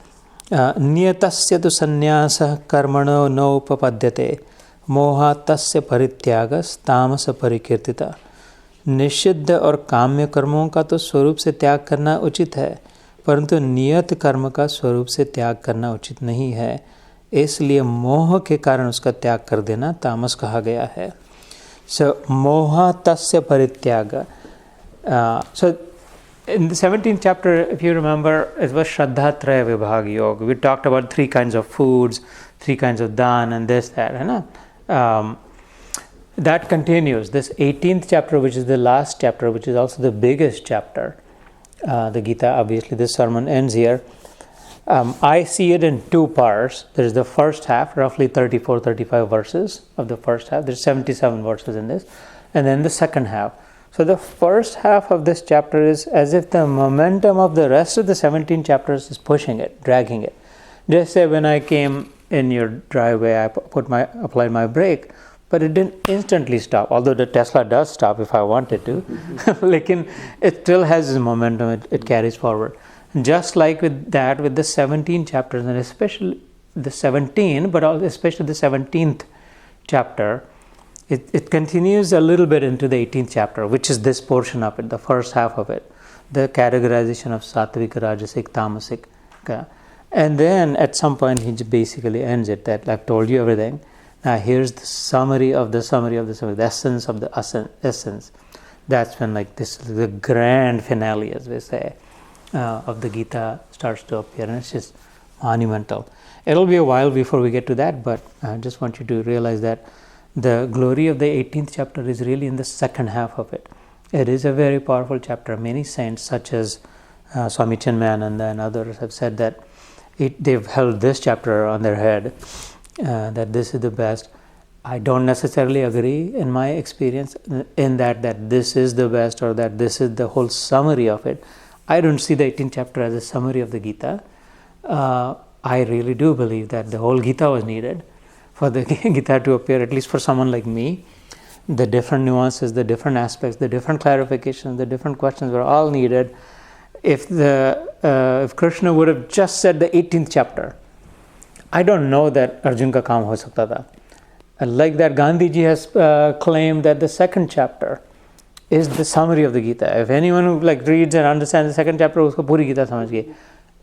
Niyatasya tu sannyasa karmano no upapadyate मोहा तस्य परित्यागस तामस परिकीर्तिता। निषिद्ध और काम्य कर्मों का तो स्वरूप से त्याग करना उचित है, परंतु नियत कर्म का स्वरूप से त्याग करना उचित नहीं है, इसलिए मोह के कारण उसका त्याग कर देना तामस कहा गया है। सो मोहा तस्य परित्याग। So in the 17th chapter, if you remember, it was Shraddha Traya Vibhag Yoga. We talked about 3 kinds of foods, 3 kinds of dan, and this, that, that continues. This 18th chapter, which is the last chapter, which is also the biggest chapter, the Gita, obviously this sermon ends here. I see it in 2 parts. There is the first half, roughly 34-35 verses of the first half. There's 77 verses in this. And then the second half. So the first half of this chapter is as if the momentum of the rest of the 17 chapters is pushing it, dragging it. Just say when I came in your driveway, I applied my brake, but it didn't instantly stop. Although the Tesla does stop if I wanted to, lekin it still has its momentum. It carries forward. Just like with that, with the 17 chapters, and especially the 17, but also especially the 17th chapter. It continues a little bit into the 18th chapter, which is this portion of it, the first half of it, the categorization of sattvic, rajasic, tamasic. And then at some point he basically ends it, that I've told you everything. Now here's the summary of the summary of the summary, the essence of the essence. That's when this the grand finale, as we say, of the Gita starts to appear, and it's just monumental. It'll be a while before we get to that, but I just want you to realize that the glory of the 18th chapter is really in the second half of it. It is a very powerful chapter. Many saints, such as Swami Chinmayananda and others, have said that they've held this chapter on their head, that this is the best. I don't necessarily agree in my experience in that this is the best or that this is the whole summary of it. I don't see the 18th chapter as a summary of the Gita. I really do believe that the whole Gita was needed for the Gita to appear, at least for someone like me. The different nuances, the different aspects, the different clarifications, the different questions were all needed. If Krishna would have just said the 18th chapter, I don't know that Arjun ka kaam ho sakta tha. Like that, Gandhi ji has claimed that the second chapter is the summary of the Gita. If anyone who reads and understands the second chapter, usko puri Gita samajh gaye.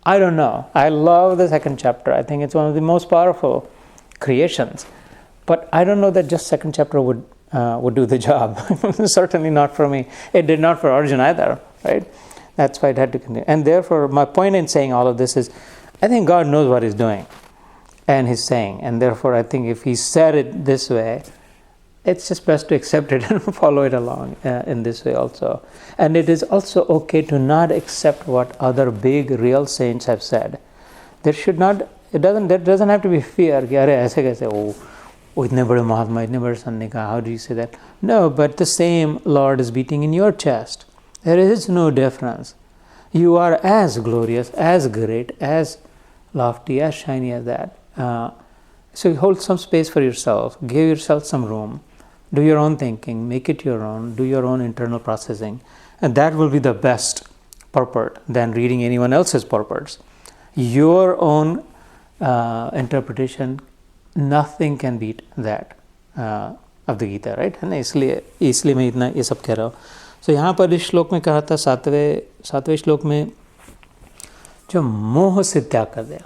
I don't know. I love the second chapter. I think it's one of the most powerful creations, but I don't know that just second chapter would do the job. Certainly not for me. It did not for Arjun either, right? That's why it had to continue. And therefore, my point in saying all of this is, I think God knows what He's doing, and He's saying, and therefore, I think if He said it this way, it's just best to accept it and follow it along in this way also. And it is also okay to not accept what other big real saints have said. There should not. There doesn't have to be fear. Oh, itne bade Mahatma, itne bade Sant ne kaha. How do you say that? No, but the same Lord is beating in your chest. There is no difference. You are as glorious, as great, as lofty, as shiny as that. So hold some space for yourself. Give yourself some room. Do your own thinking. Make it your own. Do your own internal processing. And that will be the best purport than reading anyone else's purports. Your own interpretation, nothing can beat that of the Gita, right? है ना, इसलिए मैं इतना ये सब कह रहा हूँ. So यहाँ पर इस श्लोक में कहा था, सातवें श्लोक में, जो मोह से त्याग कर दिया.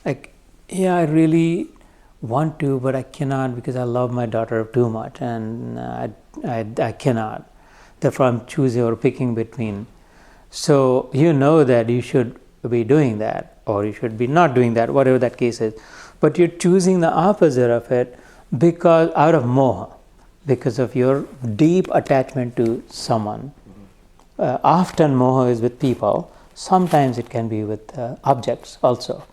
I really want to, but I cannot because I love my daughter too much, and I cannot. Therefore, I'm choosing or picking between. So you know that you should be doing that, or you should be not doing that, whatever that case is. But you're choosing the opposite of it because out of moha, because of your deep attachment to someone. Often moha is with people. Sometimes it can be with objects also.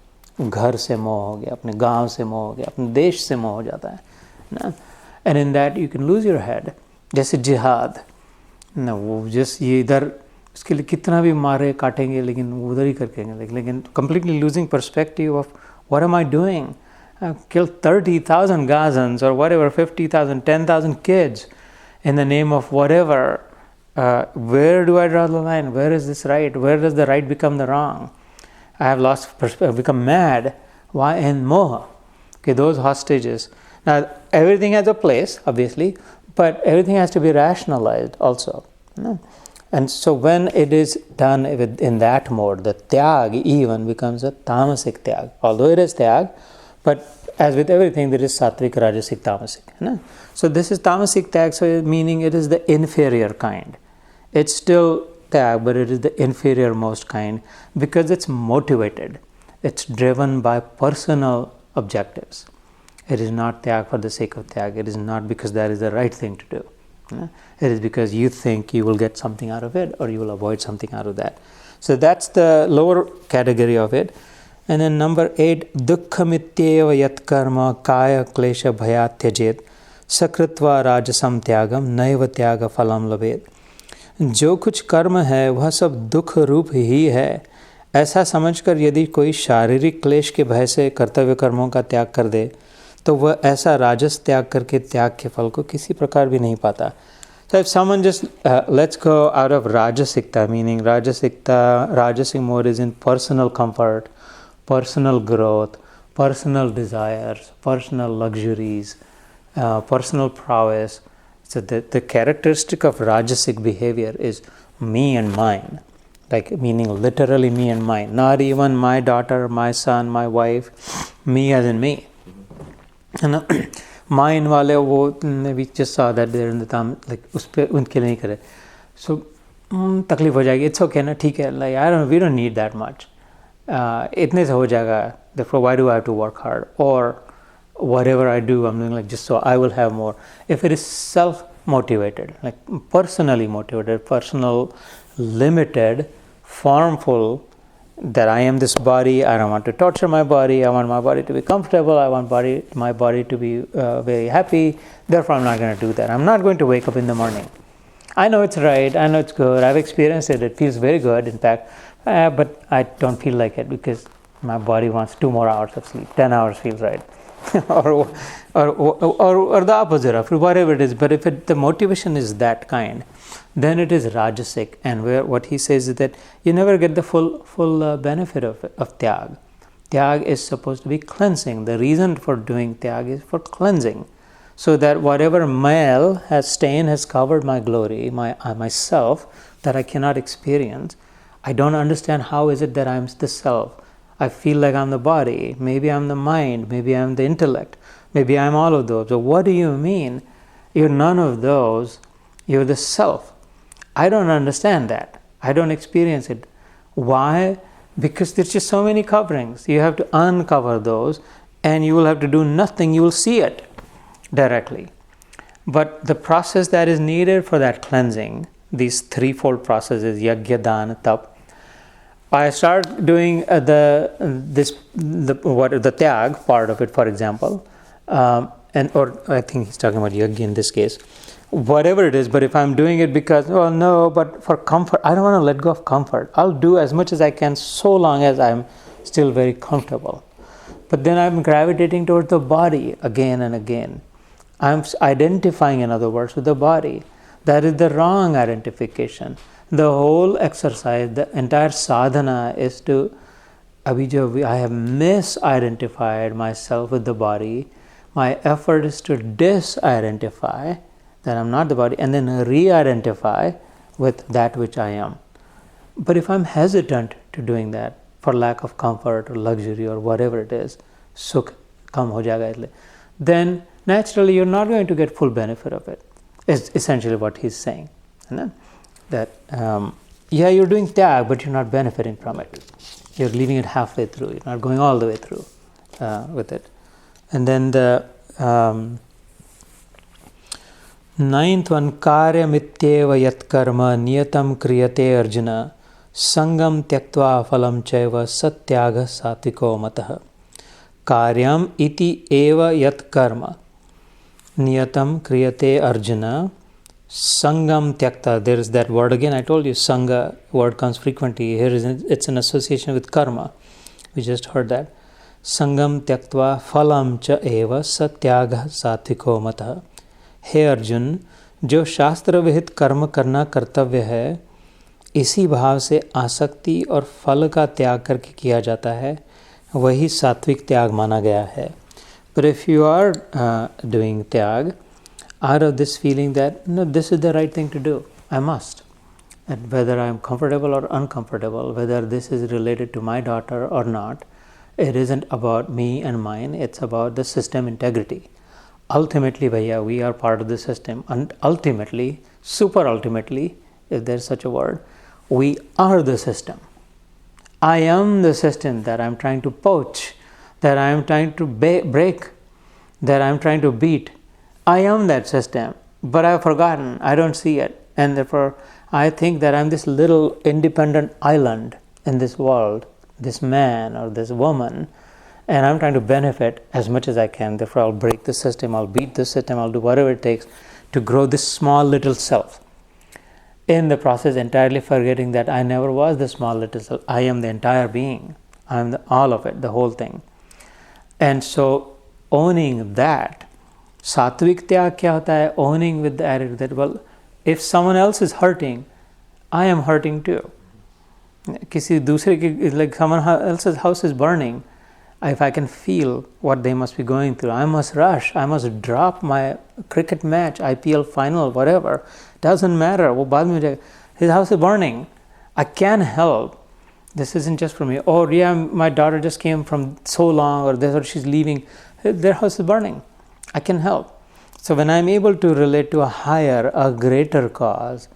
घर से मोह हो गया, अपने गांव से मोह हो गया, अपने देश से मोह हो जाता है ना. And in that you can lose your head. जैसे जिहाद ना, वो जस्ट ये इधर उसके लिए कितना भी मारे काटेंगे लेकिन उधर ही करके, लेकिन completely losing perspective of what am I doing? I've killed 30,000 Gazans or whatever, 50,000, 10,000 kids in the name of whatever. Where do I draw the line? Where is this right? Where does the right become the wrong? I have lost perspective, become mad. Why? In moha. Okay, those hostages, Now, everything has a place, obviously, but everything has to be rationalized also. And so when it is done in that mode, the tyag even becomes a tamasic tyag. Although it is tyag, but as with everything, there is sattvic, rajasic, tamasic. So this is tamasic tyag, so meaning it is the inferior kind. It's still tyag, but it is the inferior most kind because it's motivated. It's driven by personal objectives. It is not tyag for the sake of tyag. It is not because that is the right thing to do. It is because you think you will get something out of it or you will avoid something out of that. So that's the lower category of it. And then number 8, dukkha yat karma kaya klesha bhayat tyajet sakritva rajasam tyagam naiva tyaga phalam labhed. जो कुछ कर्म है वह सब दुख रूप ही है, ऐसा समझकर यदि कोई शारीरिक क्लेश के भय से कर्तव्य कर्मों का त्याग कर दे तो वह ऐसा राजस त्याग करके त्याग के फल को किसी प्रकार भी नहीं पाता. So if someone just let's go out of rajasikta, meaning rajasic mode is in personal comfort, personal growth, personal desires, personal luxuries, personal prowess. So the characteristic of rajasic behavior is me and mine, like meaning literally me and mine, not even my daughter, my son, my wife, me as in me. And mine wale wo we just saw that they're in the tam like उस पे उनके नहीं करे, so तकलीफ हो जाएगी. It's okay ना, ठीक है, like we don't need that much. इतने से हो जाएगा. Therefore, why do I have to work hard? Or whatever I do, I'm doing like just so I will have more. If it is self-motivated, like personally motivated, personal, limited, formful, that I am this body, I don't want to torture my body, I want my body to be comfortable, I want my body to be very happy, therefore I'm not going to do that. I'm not going to wake up in the morning. I know it's right, I know it's good, I've experienced it, it feels very good, in fact, but I don't feel like it because my body wants 2 more hours of sleep, 10 hours feels right. or the opposite of whatever it is. But if the motivation is that kind, then it is rajasic, and what he says is that you never get the full benefit of tyag. Tyag is supposed to be cleansing. The reason for doing tyag is for cleansing, so that whatever stain has covered my glory, myself, that I cannot experience. I don't understand how is it that I'm the self. I feel like I'm the body, maybe I'm the mind, maybe I'm the intellect, maybe I'm all of those. So what do you mean? You're none of those, you're the self. I don't understand that. I don't experience it. Why? Because there's just so many coverings. You have to uncover those and you will have to do nothing, you will see it directly. But the process that is needed for that cleansing, these threefold processes, yajna, dana, tap, I start doing the tyag part of it, for example, or I think he's talking about yajna in this case, whatever it is. But if I'm doing it because but for comfort, I don't want to let go of comfort. I'll do as much as I can so long as I'm still very comfortable. But then I'm gravitating towards the body again and again. I'm identifying, in other words, with the body. That is the wrong identification. The whole exercise, the entire sadhana is to, I have misidentified myself with the body. My effort is to disidentify that I'm not the body and then re-identify with that which I am. But if I'm hesitant to doing that for lack of comfort or luxury or whatever it is, sukh kam ho jayega isliye, then naturally you're not going to get full benefit of it. Is essentially what he's saying. That you're doing tyag, but you're not benefiting from it. You're leaving it halfway through. You're not going all the way through with it. And then the 9th one, karya mityeva yat karma niyatam kriyate arjuna sangam tyaktva phalam chaiva satyaga satviko matah. Karyam iti eva yat karma niyatam kriyate arjuna sangam tyakta. There is that word again. I told you sangha word comes frequently. Here it's an association with karma. We just heard that. Sangam tyaktva phalam cha eva satyaga satviko matah. हे अर्जुन, जो शास्त्र विहित कर्म करना कर्तव्य है, इसी भाव से आसक्ति और फल का त्याग करके किया जाता है, वही सात्विक त्याग माना गया है. But if you are doing tyag out of this feeling that, no, this is the right thing to do, I must. And whether I am comfortable or uncomfortable, whether this is related to my daughter or not, it isn't about me and mine, it's about the system integrity. Ultimately, bhaiya, we are part of the system. And ultimately, super ultimately, if there's such a word, we are the system. I am the system that I'm trying to poach, that I'm trying to break, that I'm trying to beat. I am that system, but I've forgotten, I don't see it. And therefore, I think that I'm this little independent island in this world, this man or this woman, and I'm trying to benefit as much as I can. Therefore, I'll break the system, I'll beat the system, I'll do whatever it takes to grow this small little self. In the process, entirely forgetting that I never was the small little self. I am the entire being. I am all of it, the whole thing. And so, owning that, sattvic tyag kya hota hai? Owning with the attitude that, well, if someone else is hurting, I am hurting too. Kisi dusre ki, like someone else's house is burning, if I can feel what they must be going through, I must rush, I must drop my cricket match, IPL final, whatever. Doesn't matter. His house is burning. I can help. This isn't just for me. Oh, yeah, my daughter just came from so long, or she's leaving. Their house is burning. I can help. So when I'm able to relate to a higher, a greater cause,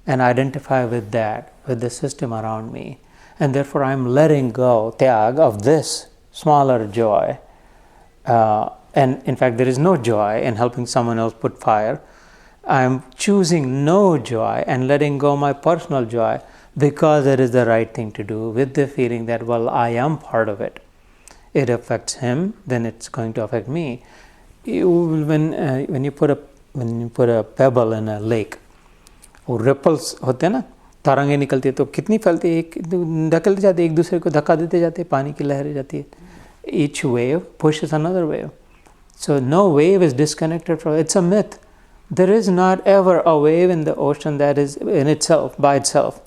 and identify with that, with the system around me, and therefore I'm letting go, tyag, of this smaller joy. And in fact, there is no joy in helping someone else put fire. I'm choosing no joy and letting go my personal joy because it is the right thing to do, with the feeling that, well, I am part of it. It affects him, then it's going to affect me. When you put a pebble in a lake, वो ripples होते हैं ना, तरंगें निकलती है तो कितनी फैलती है, ढकलते जाते हैं, एक दूसरे को धक्का देते जाते हैं, पानी की लहरें जाती है. Each wave pushes another wave. So no wave is disconnected from it. It's a myth. There is not ever a wave in the ocean that is in itself, by itself.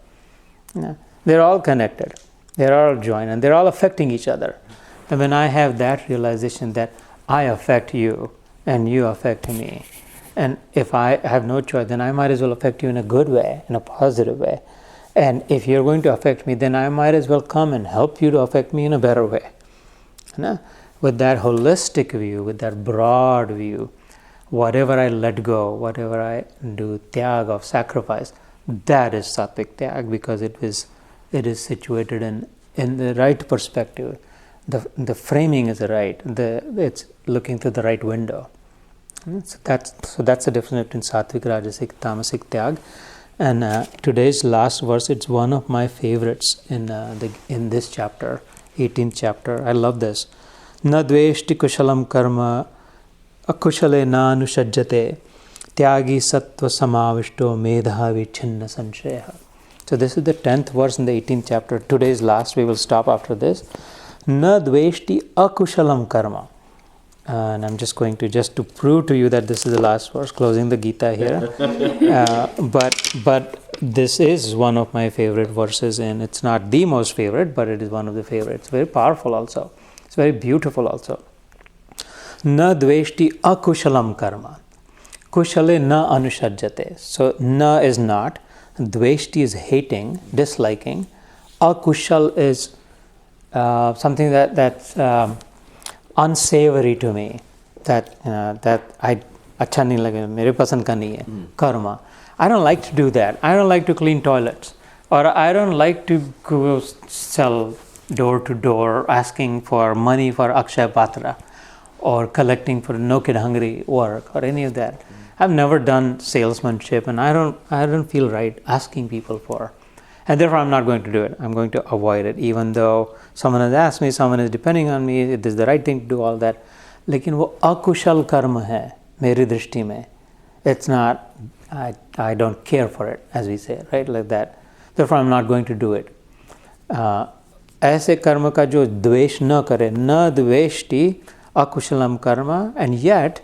They're all connected. They're all joined and they're all affecting each other. And when I have that realization that I affect you and you affect me, and if I have no choice, then I might as well affect you in a good way, in a positive way. And if you're going to affect me, then I might as well come and help you to affect me in a better way. With that holistic view, with that broad view, whatever I let go, whatever I do, tyag of sacrifice, that is sattvic tyag, because it is situated in the right perspective. The framing is right. It's looking through the right window. So that's the difference between sattvic, rajasic, tamasic tyag. And today's last verse, it's one of my favorites in this chapter, 18th chapter. I love this. Na dveshti kushalam karma akushale na anushajjate tyagi sattva samavishto medhavi chinna sanshaya. So this is the 10th verse in the 18th chapter. Today's last, we will stop after this. Na dveshti akushalam karma. And I'm just going to prove to you that this is the last verse, closing the Gita here. But this is one of my favorite verses, and it's not the most favorite, but it is one of the favorites. It's very powerful also. It's very beautiful also. Na dveshti akushalam karma. Kushale na anushajjate. So na is not. Dveshti is hating, disliking. Akushal is something that's unsavory to me. That I अच्छा नहीं लगे, मेरे पसंद का नहीं है. Karma. I don't like to do that. I don't like to clean toilets, or I don't like to go sell door to door asking for money for Akshaya Patra, or collecting for No Kid Hungry work, or any of that. I've never done salesmanship, and I don't feel right asking people for, and therefore I'm not going to do it. I'm going to avoid it, even though someone has asked me, someone is depending on me, it is the right thing to do all that. लेकिन वो अकुशल कर्म है मेरी दृष्टि में. It's not. I don't care for it, as we say, right, like that. Therefore, I'm not going to do it. ऐसे कर्म का जो द्वेष न करे, न द्वेष्टि अकुशलम कर्म, and yet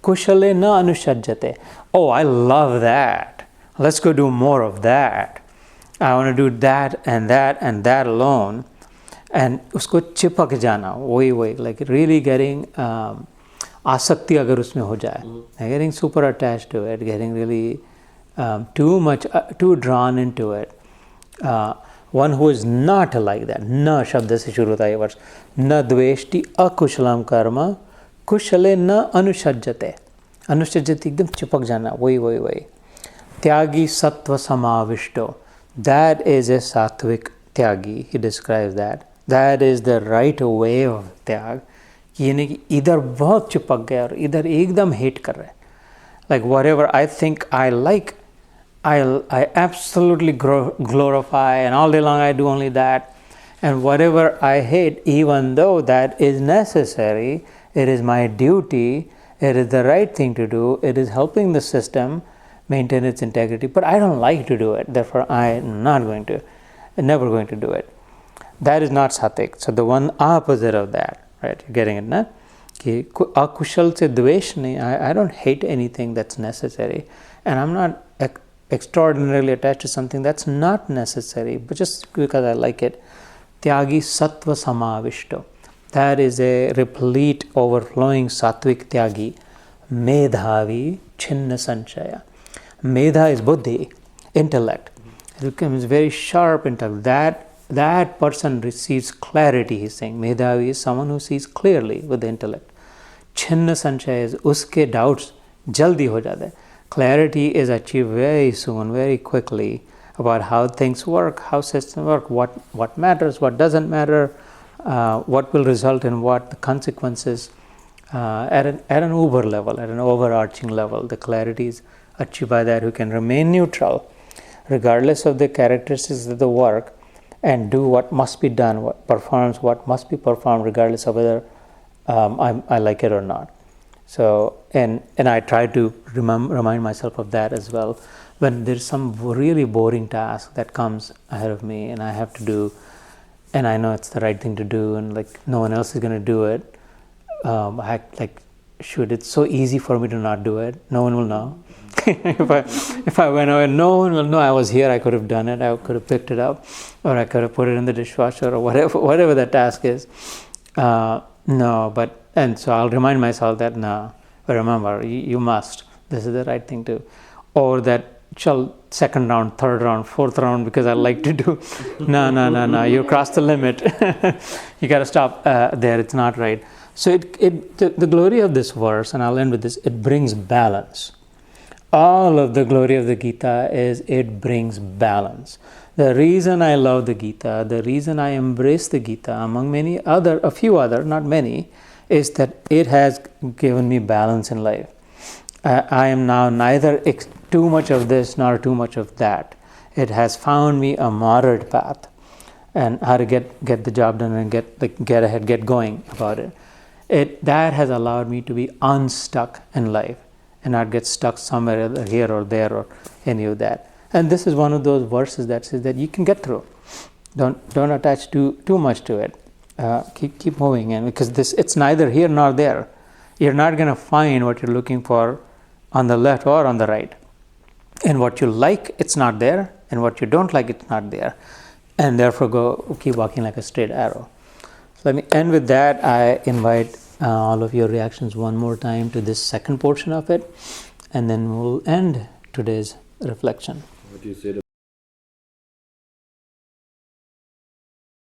kushale na anushajjate. Oh, I love that. Let's go do more of that. I want to do that and that and that alone. And usko chipak jana, वही, like really getting आसक्ति अगर उसमें हो जाए, getting super attached to it, getting really too much, too drawn into it. One who is not like that, न शब्द से शुरू होता है ये वर्ष, न द्वेष्टि अकुशलम कर्म, कुशले न अनुषज्जते, अनुषज्जते एकदम चिपक जाना, वही. त्यागी सत्व समाविष्टो, that is a sattvic Tyagi, he describes that. That is the right way of त्याग. यानी कि इधर बहुत चिपक गया और इधर एकदम हेट कर रहे हैं. Like whatever I think I like, I absolutely glorify, and all day long I do only that. And whatever I hate, even though that is necessary, it is my duty, it is the right thing to do, it is helping the system maintain its integrity, but I don't like to do it, therefore I am never going to do it. That is not sattvic. So the one opposite of that, right? You're getting it, na? Ki akushal se dvesh nahi. I don't hate anything that's necessary, and I'm not extraordinarily attached to something that's not necessary, but just because I like it. Tyagi sattva samavishto. That is a replete, overflowing sattvic tyagi. Medhavi chinna sanchaya. Medha is buddhi, intellect. It becomes very sharp intellect. That person receives clarity, he's saying. Medhavi is someone who sees clearly with the intellect. Chinna sanchaya is uske doubts jaldi ho jata hai. Clarity is achieved very soon, very quickly, about how things work, how systems work, what matters, what doesn't matter, what will result in what, the consequences. At an uber level, at an overarching level, the clarity is achieved by that who can remain neutral, regardless of the characteristics of the work, and do what must be done, performs what must be performed, regardless of whether I like it or not. So, and I try to remind myself of that as well. When there's some really boring task that comes ahead of me and I have to do, and I know it's the right thing to do, and like no one else is going to do it, it's so easy for me to not do it. No one will know. if I went away, no one will know I was here. I could have done it. I could have picked it up, or I could have put it in the dishwasher, or whatever that task is. And so I'll remind myself that but remember, you must. This is the right thing to. Or that second round, third round, fourth round, because I like to do. No. You crossed the limit. You got to stop there. It's not right. So the glory of this verse, and I'll end with this, it brings balance. All of the glory of the Gita is it brings balance. The reason I love the Gita, the reason I embrace the Gita, among a few other, not many, is that it has given me balance in life. I am now neither too much of this nor too much of that. It has found me a moderate path, and how to get the job done and get ahead, get going about it. That has allowed me to be unstuck in life and not get stuck somewhere here or there or any of that. And this is one of those verses that says that you can get through. Don't attach too much to it. Keep moving, and because it's neither here nor there. You're not going to find what you're looking for on the left or on the right. And what you like, it's not there, and what you don't like, it's not there. And therefore keep walking like a straight arrow. So let me end with that. I invite all of your reactions one more time to this second portion of it, and then we'll end today's reflection. What do you say to